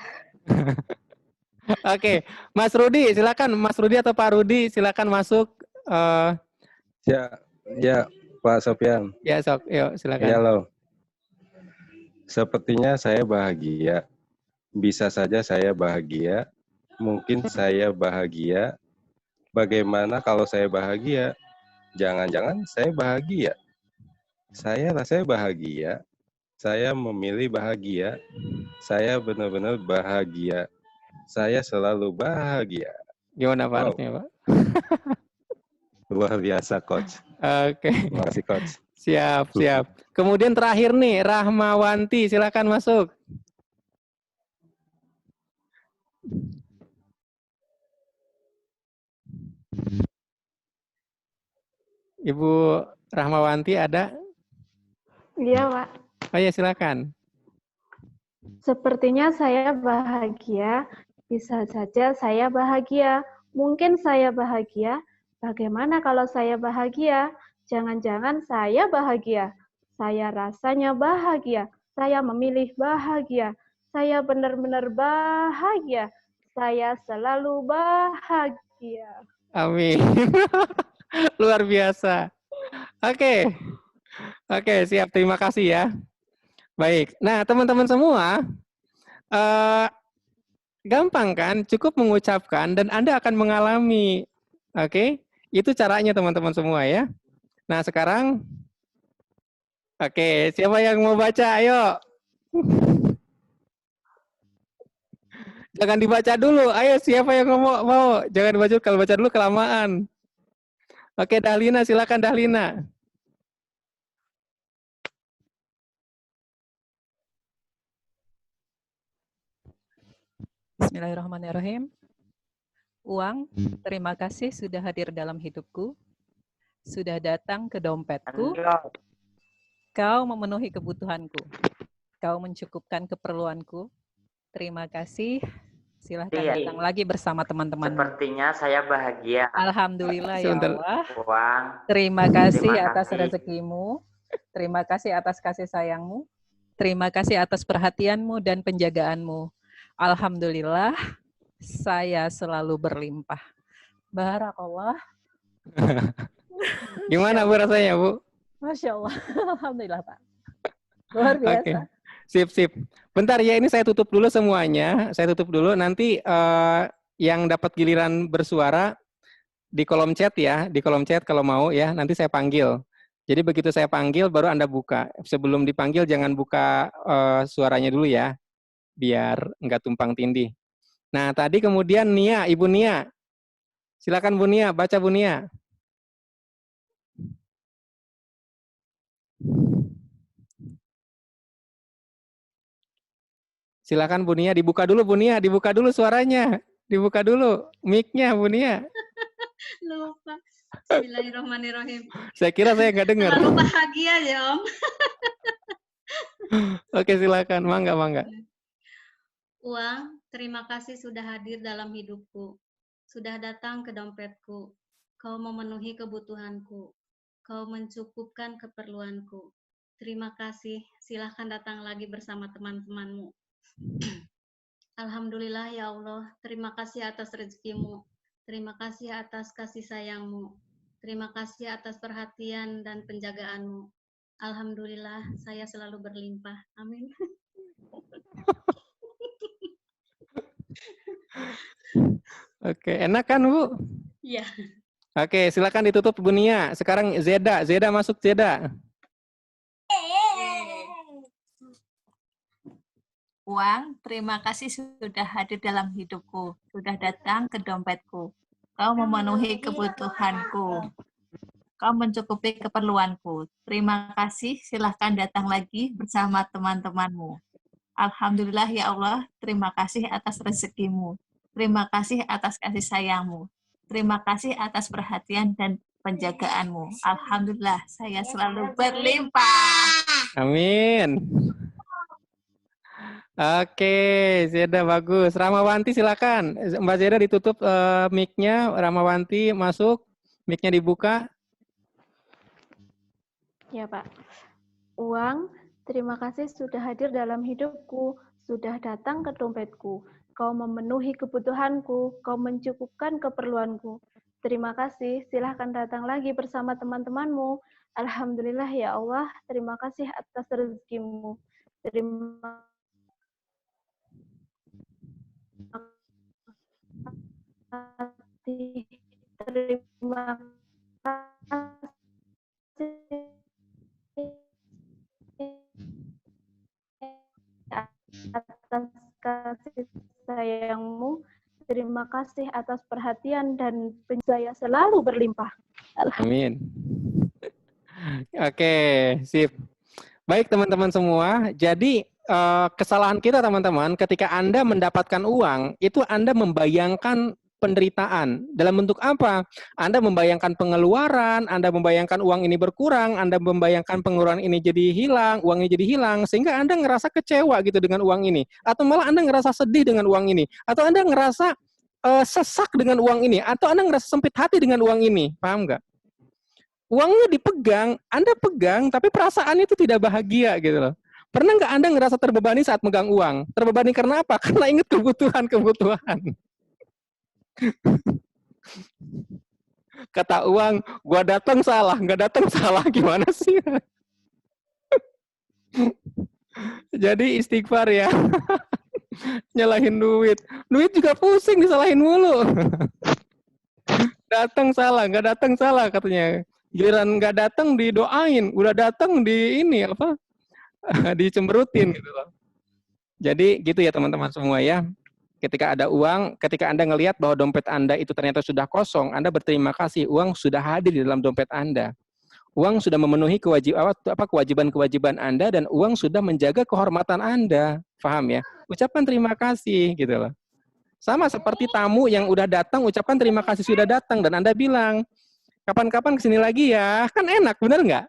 Oke, Mas Rudi, silakan. Mas Rudi atau Pak Rudi, silakan masuk.
Ya, Pak Sofyan.
Ya, sok, yuk, silakan.
Ya, halo. Sepertinya saya bahagia. Bisa saja saya bahagia. Mungkin saya bahagia. Bagaimana kalau saya bahagia? Jangan-jangan saya bahagia. Saya rasanya bahagia. Saya memilih bahagia. Saya benar-benar bahagia. Saya selalu bahagia.
Gimana Pak
Wow.
harusnya, Pak?
Luar biasa, Coach.
Oke.
Terima kasih, Coach.
Siap, siap. Kemudian terakhir nih, Rahmawanti, silakan masuk. Ibu Rahmawanti ada?
Iya, Pak.
Oh ya, silakan.
Sepertinya saya bahagia. Bisa saja saya bahagia. Mungkin saya bahagia. Bagaimana kalau saya bahagia? Jangan-jangan saya bahagia. Saya rasanya bahagia. Saya memilih bahagia. Saya benar-benar bahagia. Saya selalu bahagia.
Amin. Luar biasa. Oke. Oke, siap. Terima kasih ya. Baik. Nah, teman-teman semua, gampang kan? Cukup mengucapkan dan Anda akan mengalami. Oke? Itu caranya teman-teman semua ya. Nah, sekarang oke, siapa yang mau baca? Ayo. Jangan dibaca dulu. Ayo, siapa yang mau? Jangan dibaca, kalau baca dulu kelamaan. Oke, Dahlina, silakan Dahlina.
Bismillahirrahmanirrahim. Uang, terima kasih sudah hadir dalam hidupku, sudah datang ke dompetku, kau memenuhi kebutuhanku, kau mencukupkan keperluanku, terima kasih, silahkan datang lagi bersama teman-teman.
Sepertinya saya bahagia.
Alhamdulillah ya Allah.
Uang.
Terima kasih
Terima
atas
kasih.
rezekimu, terima kasih atas kasih sayangmu, terima kasih atas perhatianmu dan penjagaanmu. Alhamdulillah, saya selalu berlimpah. Barakallah.
Gimana Bu rasanya, Bu?
Masya Allah. Alhamdulillah, Pak. Luar biasa.
Oke. Sip, sip. Bentar ya, ini saya tutup dulu semuanya. Saya tutup dulu. Nanti yang dapat giliran bersuara di kolom chat ya. Di kolom chat kalau mau ya. Nanti saya panggil. Jadi begitu saya panggil, baru Anda buka. Sebelum dipanggil, jangan buka suaranya dulu ya. Biar nggak tumpang tindih. Nah, tadi kemudian Nia, Ibu Nia. Silakan Bu Nia, baca Bu Nia. Silakan Bu Nia, dibuka dulu Bu Nia, dibuka dulu suaranya. Dibuka dulu mic-nya Bu Nia.
Lupa. Bismillahirrahmanirrahim.
Saya kira saya nggak dengar.
Selalu bahagia ya, Om.
Oke, silakan. Mangga, mangga.
Uang, terima kasih sudah hadir dalam hidupku. Sudah datang ke dompetku. Kau memenuhi kebutuhanku. Kau mencukupkan keperluanku. Terima kasih. Silahkan datang lagi bersama teman-temanmu. Alhamdulillah ya Allah. Terima kasih atas rezekimu. Terima kasih atas kasih sayangmu. Terima kasih atas perhatian dan penjagaanmu. Alhamdulillah, saya selalu berlimpah. Amin.
Oke, enak kan Bu?
Iya.
Oke, silakan ditutup Bu Nia. Sekarang Zeda, Zeda masuk Zeda.
Uang, terima kasih sudah hadir dalam hidupku, sudah datang ke dompetku. Kau memenuhi kebutuhanku. Kau mencukupi keperluanku. Terima kasih, silahkan datang lagi bersama teman-temanmu. Alhamdulillah ya Allah, terima kasih atas rezekimu. Terima kasih atas kasih sayangmu. Terima kasih atas perhatian dan penjagaanmu. Alhamdulillah, saya selalu berlimpah.
Amin. Oke, Zeda bagus. Ramawanti silakan. Mbak Zeda ditutup mic-nya. Ramawanti masuk, mic-nya dibuka.
Ya, Pak. Uang, terima kasih sudah hadir dalam hidupku, sudah datang ke dompetku. Kau memenuhi kebutuhanku, kau mencukupkan keperluanku. Terima kasih, silahkan datang lagi bersama teman-temanmu. Alhamdulillah ya Allah, terima kasih atas rezekimu. Terima kasih, terima kasih atas kasih sayangmu. Terima kasih atas perhatian dan saya selalu berlimpah.
Amin. Oke, sip. Baik teman-teman semua, jadi kesalahan kita teman-teman ketika Anda mendapatkan uang, itu Anda membayangkan penderitaan. Dalam bentuk apa? Anda membayangkan pengeluaran, Anda membayangkan uang ini berkurang, Anda membayangkan pengeluaran ini jadi hilang, uang ini jadi hilang, sehingga Anda ngerasa kecewa gitu dengan uang ini. Atau malah Anda ngerasa sedih dengan uang ini. Atau Anda ngerasa sesak dengan uang ini. Atau Anda ngerasa sempit hati dengan uang ini. Paham nggak? Uangnya dipegang, Anda pegang, tapi perasaan itu tidak bahagia gitu loh. Pernah nggak Anda ngerasa terbebani saat megang uang? Terbebani karena apa? Karena ingat kebutuhan-kebutuhan. Kata uang, gua datang salah, nggak datang salah, gimana sih? Jadi istighfar ya. Nyalahin duit. Duit juga pusing disalahin mulu. Datang salah, nggak datang salah katanya. Giliran nggak datang didoain, udah datang di ini apa? Dicemberutin gitu loh. Jadi gitu ya teman-teman semua ya. Ketika ada uang, ketika Anda ngelihat bahwa dompet Anda itu ternyata sudah kosong, Anda berterima kasih, uang sudah hadir di dalam dompet Anda. Uang sudah memenuhi kewajiban-kewajiban Anda dan uang sudah menjaga kehormatan Anda. Paham ya? Ucapkan terima kasih gitu loh. Sama seperti tamu yang udah datang, ucapkan terima kasih sudah datang dan Anda bilang, kapan-kapan kesini lagi ya, kan enak, bener nggak?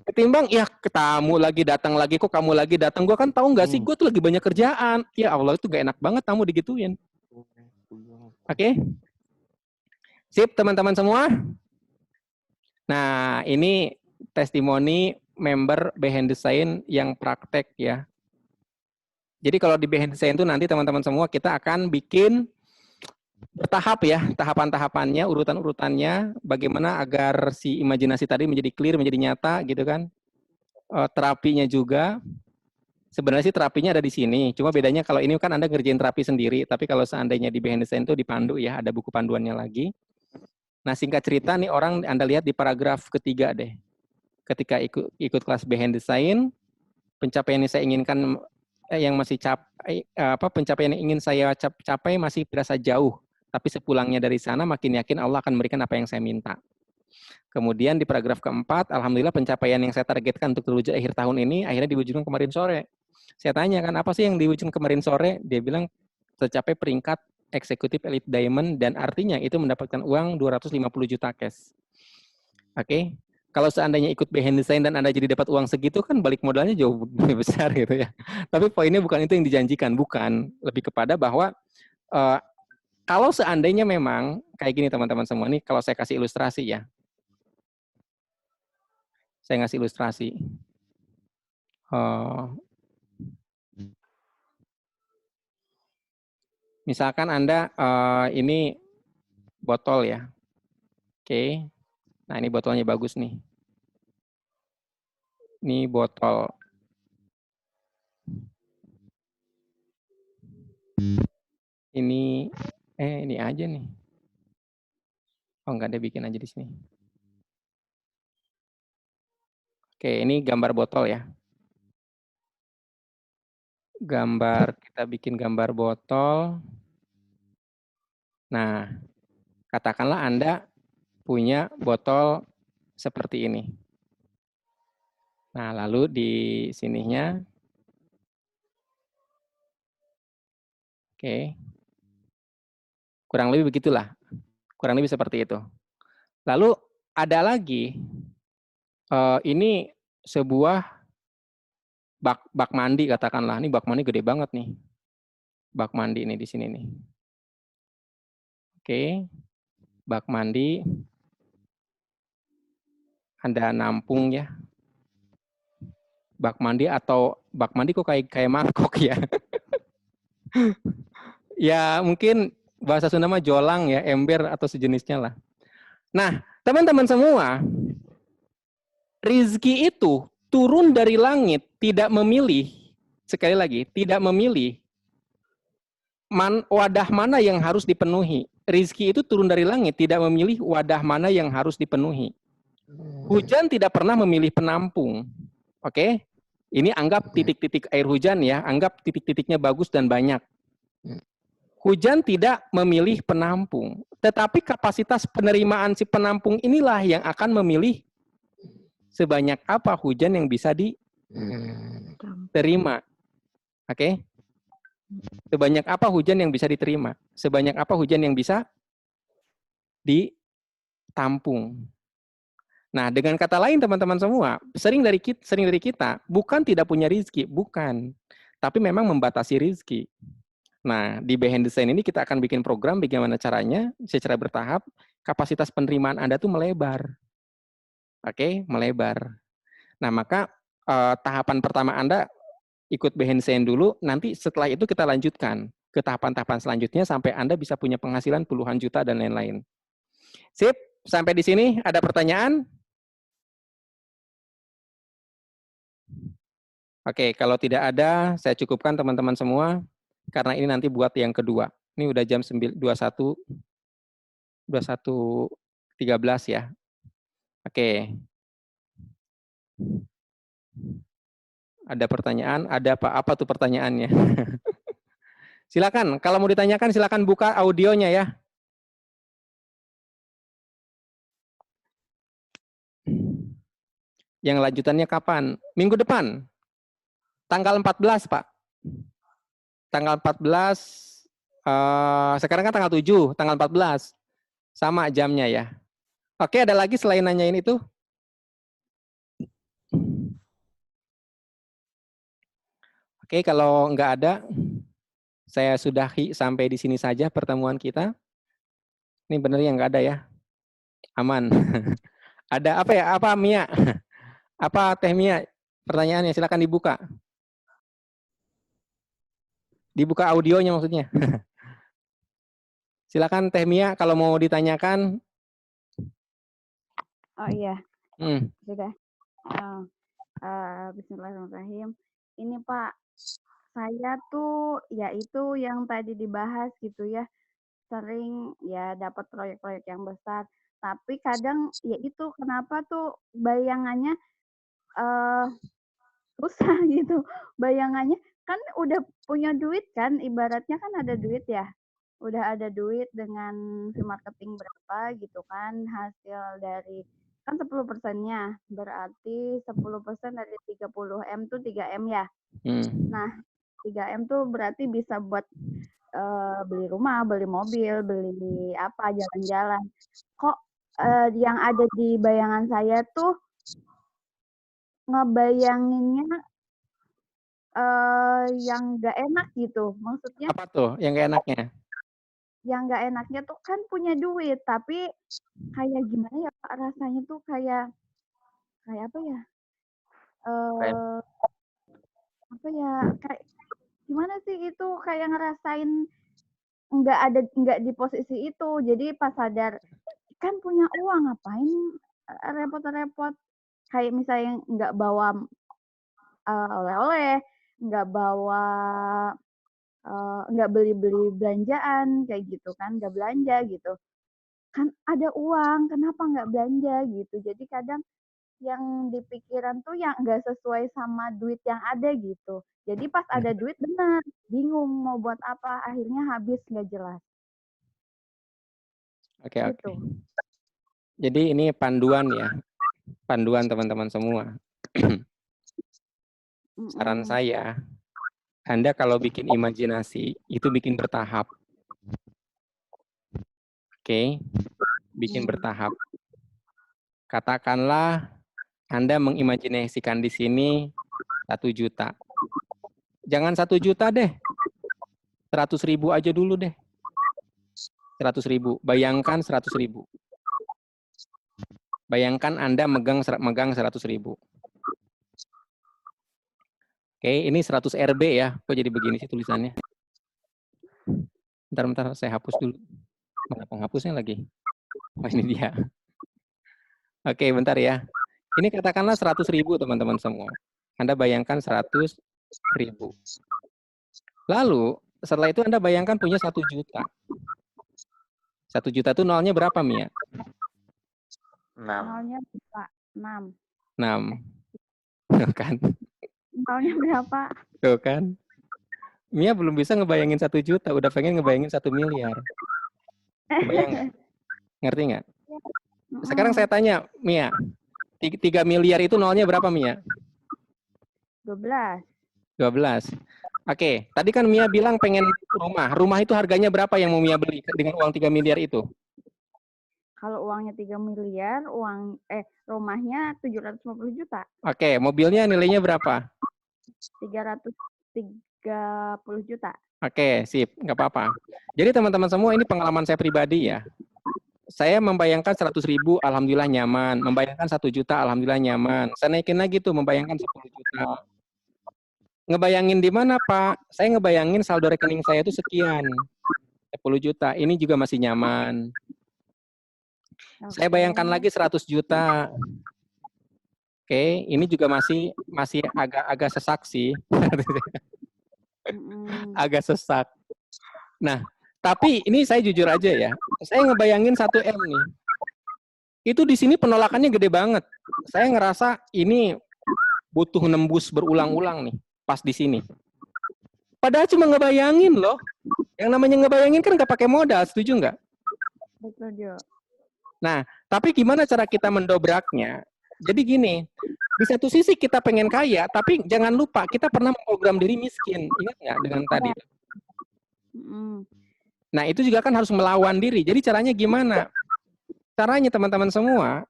Ketimbang, ya tamu lagi datang lagi, kok kamu lagi datang, gue kan tahu nggak sih, gue tuh lagi banyak kerjaan. Ya Allah, itu gak enak banget tamu digituin. Oke? Sip, teman-teman semua? Nah, ini testimoni member Behind the Scene yang praktek ya. Jadi kalau di Behind the Scene itu nanti teman-teman semua kita akan bikin bertahap ya, tahapan-tahapannya, urutan-urutannya, bagaimana agar si imajinasi tadi menjadi clear, menjadi nyata gitu kan. Terapinya juga, sebenarnya sih terapinya ada di sini, cuma bedanya kalau ini kan Anda ngerjain terapi sendiri, tapi kalau seandainya di Behind the Scene itu dipandu ya, ada buku panduannya lagi. Nah singkat cerita nih orang Anda lihat di paragraf ketiga deh, ketika ikut kelas Behind the Scene, pencapaian yang saya inginkan, yang masih pencapaian yang ingin saya capai masih terasa jauh. Tapi sepulangnya dari sana makin yakin Allah akan memberikan apa yang saya minta. Kemudian di paragraf keempat, alhamdulillah pencapaian yang saya targetkan untuk terwujud akhir tahun ini akhirnya diwujudkan kemarin sore. Saya tanya kan apa sih yang diwujudkan kemarin sore? Dia bilang tercapai peringkat eksekutif Elite Diamond dan artinya itu mendapatkan uang 250 juta cash. Oke. Kalau seandainya ikut Behind the Scene dan Anda jadi dapat uang segitu kan balik modalnya jauh lebih besar gitu ya. Tapi poinnya bukan itu yang dijanjikan, bukan. Lebih kepada bahwa kalau seandainya memang kayak gini teman-teman semua nih, kalau saya kasih ilustrasi ya. Saya ngasih ilustrasi. Misalkan Anda ini botol ya. Oke. Nah, ini botolnya bagus nih. Ini botol. Ini aja nih. Oh, enggak ada, bikin aja di sini. Oke, ini gambar botol ya. Kita bikin gambar botol. Nah, katakanlah Anda punya botol seperti ini. Nah, lalu di sininya, oke. Kurang lebih begitulah. Kurang lebih seperti itu. Lalu ada lagi, ini sebuah bak mandi katakanlah. Ini bak mandi gede banget nih. Bak mandi nih di sini nih. Oke. Bak mandi. Anda nampung ya. Bak mandi atau bak mandi kok kayak mangkok ya. Ya mungkin bahasa Sunda mah jolang ya, ember atau sejenisnya lah. Nah, teman-teman semua, rizki itu turun dari langit, tidak memilih, sekali lagi, tidak memilih wadah mana yang harus dipenuhi. Rizki itu turun dari langit, tidak memilih wadah mana yang harus dipenuhi. Hujan tidak pernah memilih penampung. Oke? Ini anggap titik-titik air hujan ya, anggap titik-titiknya bagus dan banyak. Hujan tidak memilih penampung, tetapi kapasitas penerimaan si penampung inilah yang akan memilih sebanyak apa hujan yang bisa diterima. Oke? Sebanyak apa hujan yang bisa diterima, sebanyak apa hujan yang bisa ditampung. Nah, dengan kata lain teman-teman semua, sering dari kita bukan tidak punya rizki, bukan. Tapi memang membatasi rizki. Nah, di Behind the Scene ini kita akan bikin program bagaimana caranya secara bertahap kapasitas penerimaan Anda tuh melebar. Oke, melebar. Nah, maka tahapan pertama Anda ikut Behind the Scene dulu, nanti setelah itu kita lanjutkan ke tahapan-tahapan selanjutnya sampai Anda bisa punya penghasilan puluhan juta dan lain-lain. Sip, sampai di sini ada pertanyaan? Oke, kalau tidak ada, saya cukupkan teman-teman semua, karena ini nanti buat yang kedua. Ini udah jam 21.13 ya. Oke. Ada pertanyaan? Ada apa tuh pertanyaannya? Silakan, kalau mau ditanyakan silakan buka audionya ya. Yang lanjutannya kapan? Minggu depan. Tanggal 14, Pak. Tanggal 14, sekarang kan tanggal 7, tanggal 14. Sama jamnya ya. Oke, ada lagi selain nanyain itu? Oke, kalau nggak ada, saya sudahi sampai di sini saja pertemuan kita. Ini benar yang nggak ada ya? Aman. Ada apa ya? Apa Mia? Apa Teh Mia? Pertanyaannya silakan dibuka. Dibuka audionya maksudnya. Silakan Teh Mia kalau mau ditanyakan.
Oh iya, sudah. Bismillahirrahmanirrahim. Ini Pak, saya tuh ya itu yang tadi dibahas gitu ya, sering ya dapat proyek-proyek yang besar. Tapi kadang ya itu kenapa tuh bayangannya susah gitu. Bayangannya kan udah punya duit kan, ibaratnya kan ada duit ya. Udah ada duit dengan si marketing berapa gitu kan, hasil dari kan 10%-nya, berarti 10% dari 30M tuh 3M ya. Nah, 3M tuh berarti bisa buat beli rumah, beli mobil, beli apa, jalan-jalan. Kok yang ada di bayangan saya tuh ngebayanginnya yang nggak enak gitu. Maksudnya
Apa tuh yang nggak enaknya?
yang nggak enaknya tuh kan punya duit, tapi kayak gimana ya Pak, rasanya tuh kayak apa ya? Apa ya? Kayak gimana sih itu kayak ngerasain nggak di posisi itu. Jadi pas sadar kan punya uang ngapain repot-repot kayak misalnya nggak bawa oleh-oleh, nggak bawa nggak beli-beli belanjaan kayak gitu kan, nggak belanja gitu. Kan ada uang, kenapa nggak belanja gitu. Jadi kadang yang di pikiran tuh yang nggak sesuai sama duit yang ada gitu. Jadi pas ada duit bener, bingung mau buat apa, akhirnya habis nggak jelas.
Oke. Jadi ini panduan ya, panduan teman-teman semua. Saran saya, Anda kalau bikin imajinasi, itu bikin bertahap. Oke, bikin bertahap. Katakanlah Anda mengimajinasikan di sini 1 juta. Jangan 1 juta deh. 100.000 aja dulu deh. 100.000. Bayangkan 100.000. Bayangkan Anda megang 100.000. Oke, ini 100 RB ya. Kok jadi begini sih tulisannya? Bentar, saya hapus dulu. Mana penghapusnya lagi? Oh, ini dia. Oke, bentar ya. Ini katakanlah 100.000 teman-teman semua. Anda bayangkan 100.000. Lalu, setelah itu Anda bayangkan punya 1 juta. 1 juta itu nolnya berapa, Mia?
6.
Nolnya berapa? 6.
6. Tuh kan?
Nolnya berapa?
Tuh kan? Mia belum bisa ngebayangin 1 juta, udah pengen ngebayangin 1 miliar. Bayang nggak? Ngerti nggak? Sekarang saya tanya, Mia, 3 miliar itu nolnya berapa, Mia?
12.
12. Oke, tadi kan Mia bilang pengen rumah. Rumah itu harganya berapa yang mau Mia beli dengan uang 3 miliar itu?
Kalau uangnya 3 miliar, rumahnya 750 juta.
Oke, mobilnya nilainya berapa?
330 juta.
Oke, sip, nggak apa-apa. Jadi teman-teman semua, ini pengalaman saya pribadi ya. Saya membayangkan 100.000, alhamdulillah nyaman. Membayangkan 1 juta, alhamdulillah nyaman. Saya naikin lagi tuh, membayangkan 10 juta. Ngebayangin di mana, Pak? Saya ngebayangin saldo rekening saya itu sekian. 10 juta. Ini juga masih nyaman. Saya bayangkan lagi 100 juta. Oke, ini juga masih agak sesak sih. Agak sesak. Nah, tapi ini saya jujur aja ya. Saya ngebayangin 1M nih. Itu di sini penolakannya gede banget. Saya ngerasa ini butuh nembus berulang-ulang nih. Pas di sini. Padahal cuma ngebayangin loh. Yang namanya ngebayangin kan nggak pakai modal, setuju nggak?
Betul.
Nah, tapi gimana cara kita mendobraknya? Jadi gini, di satu sisi kita pengen kaya, tapi jangan lupa kita pernah memprogram diri miskin. Ingat nggak dengan tadi? Nah, itu juga kan harus melawan diri. Jadi caranya gimana? Caranya teman-teman semua,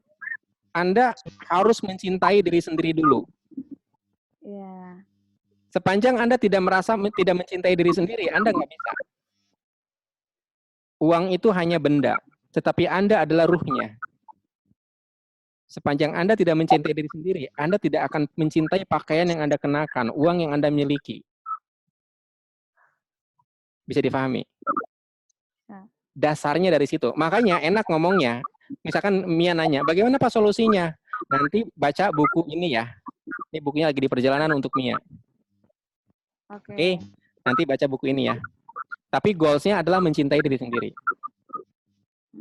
Anda harus mencintai diri sendiri dulu.
Iya.
Sepanjang Anda tidak mencintai diri sendiri, Anda nggak bisa. Uang itu hanya benda, tetapi Anda adalah ruhnya. Sepanjang Anda tidak mencintai diri sendiri, Anda tidak akan mencintai pakaian yang Anda kenakan, uang yang Anda miliki. Bisa difahami? Dasarnya dari situ. Makanya enak ngomongnya. Misalkan Mia nanya, bagaimana Pak solusinya? Nanti baca buku ini ya. Ini bukunya lagi di perjalanan untuk Mia. Oke, nanti baca buku ini ya. Tapi goals-nya adalah mencintai diri sendiri.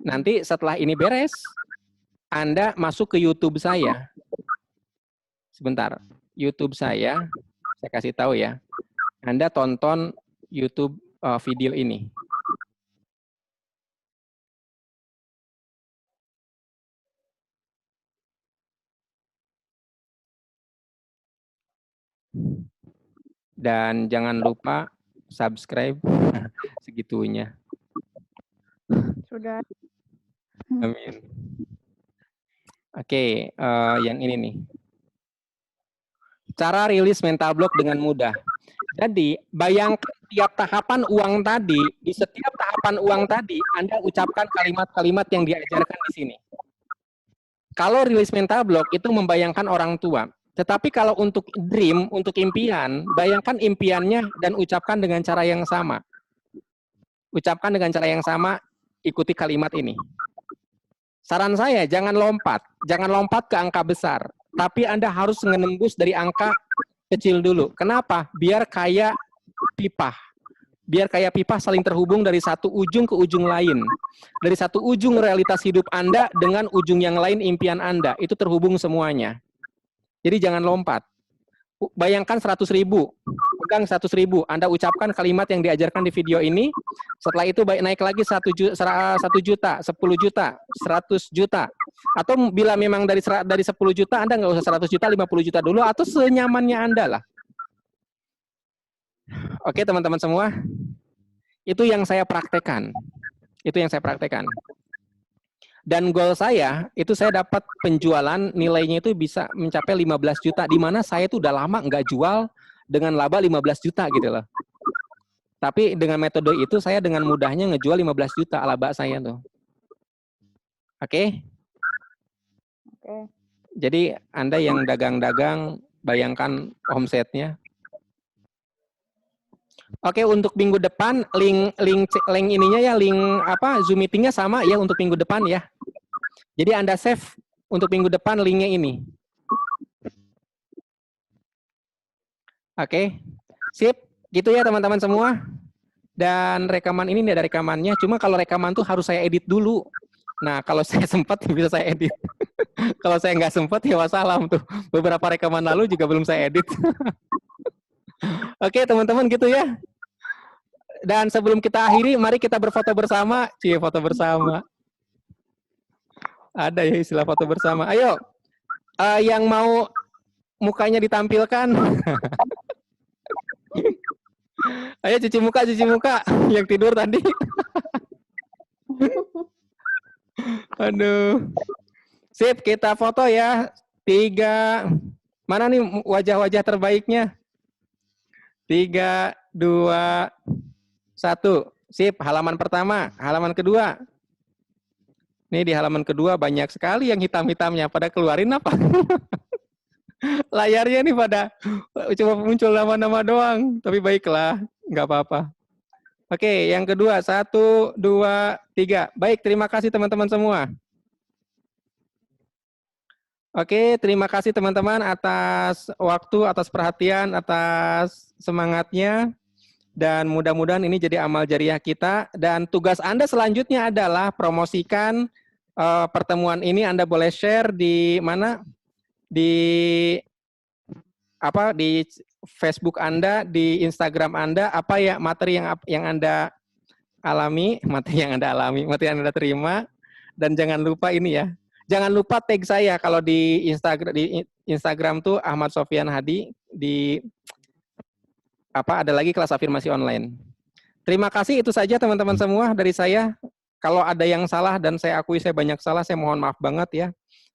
Nanti setelah ini beres, Anda masuk ke YouTube saya. Sebentar, YouTube saya kasih tahu ya. Anda tonton YouTube video ini. Dan jangan lupa subscribe segitunya.
Sudah.
Amin. Oke, yang ini nih. Cara rilis mental block dengan mudah. Jadi, bayangkan tiap tahapan uang tadi, di setiap tahapan uang tadi, Anda ucapkan kalimat-kalimat yang diajarkan di sini. Kalau rilis mental block itu membayangkan orang tua. Tetapi kalau untuk dream, untuk impian, bayangkan impiannya dan ucapkan dengan cara yang sama. Ucapkan dengan cara yang sama, ikuti kalimat ini. Saran saya, jangan lompat ke angka besar. Tapi Anda harus menembus dari angka kecil dulu. Kenapa? Biar kayak pipa. Biar kayak pipa saling terhubung dari satu ujung ke ujung lain. Dari satu ujung realitas hidup Anda dengan ujung yang lain impian Anda. Itu terhubung semuanya. Jadi jangan lompat. Bayangkan 100.000. Pegang 100.000. Anda ucapkan kalimat yang diajarkan di video ini. Setelah itu naik lagi 1 juta, 10 juta, 100 juta. Atau bila memang dari 10 juta, Anda nggak usah 100 juta, 50 juta dulu. Atau senyamannya Anda lah. Oke teman-teman semua. Itu yang saya praktekkan. Dan goal saya itu saya dapat penjualan nilainya itu bisa mencapai 15 juta, di mana saya itu udah lama nggak jual dengan laba 15 juta gitu loh. Tapi dengan metode itu saya dengan mudahnya ngejual 15 juta laba saya tuh. Oke?
Oke.
Jadi Anda yang dagang-dagang bayangkan omsetnya. Oke, untuk minggu depan link ininya ya, link apa Zoom meetingnya sama ya untuk minggu depan ya. Jadi Anda save untuk minggu depan linknya ini. Oke, sip, gitu ya teman-teman semua. Dan rekaman ini ada rekamannya. Cuma kalau rekaman tuh harus saya edit dulu. Nah, kalau saya sempat bisa saya edit. Kalau saya nggak sempat ya wassalam tuh. Beberapa rekaman lalu juga belum saya edit. Oke teman-teman gitu ya. Dan sebelum kita akhiri, mari kita berfoto bersama. Cie, foto bersama. Ada ya istilah foto bersama. Ayo, yang mau mukanya ditampilkan. Ayo cuci muka. Yang tidur tadi. Aduh. Sip, kita foto ya. 3. Mana nih wajah-wajah terbaiknya? 3, 2, 1. Sip, halaman pertama. Halaman kedua. Nih di halaman kedua banyak sekali yang hitam-hitamnya. Pada keluarin apa? Layarnya nih pada cuma muncul nama-nama doang. Tapi baiklah, nggak apa-apa. Oke, yang kedua. 1, 2, 3. Baik, terima kasih teman-teman semua. Oke, terima kasih teman-teman atas waktu, atas perhatian, atas semangatnya. Dan mudah-mudahan ini jadi amal jariah kita. Dan tugas Anda selanjutnya adalah promosikan pertemuan ini. Anda boleh share di mana? Di Facebook Anda, di Instagram Anda, apa ya materi yang Anda alami, materi yang Anda terima. Dan jangan lupa ini ya. Jangan lupa tag saya kalau di Instagram tuh Ahmad Sofyan Hadi, ada lagi kelas afirmasi online. Terima kasih, itu saja teman-teman semua dari saya. Kalau ada yang salah dan saya akui saya banyak salah, saya mohon maaf banget ya.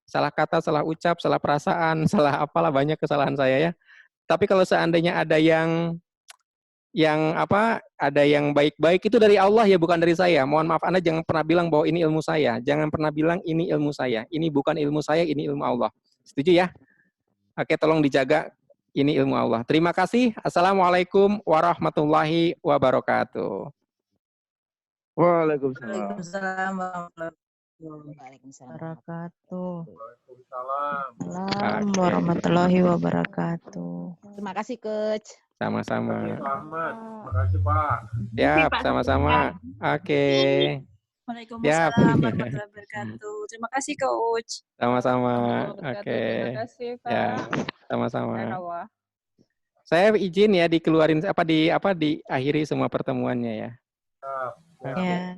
Salah kata, salah ucap, salah perasaan, salah apalah, banyak kesalahan saya ya. Tapi kalau seandainya ada yang baik-baik itu dari Allah ya, bukan dari saya. Mohon maaf, Anda jangan pernah bilang bahwa ini ilmu saya. Jangan pernah bilang ini ilmu saya. Ini bukan ilmu saya, ini ilmu Allah. Setuju ya? Oke, tolong dijaga. Ini ilmu Allah. Terima kasih. Assalamualaikum warahmatullahi wabarakatuh.
Waalaikumsalam.
Waalaikumsalam warahmatullahi wabarakatuh.
Terima kasih, Coach.
Sama-sama.
Selamat. Terima kasih, Pak.
Ya, sama-sama. Oke.
Waalaikumsalam warahmatullahi wabarakatuh. Terima kasih, Coach.
Sama-sama. Oke.
Terima kasih, Pak.
Ya, sama-sama. Saya izin ya dikeluarin diakhiri semua pertemuannya ya.
Ya.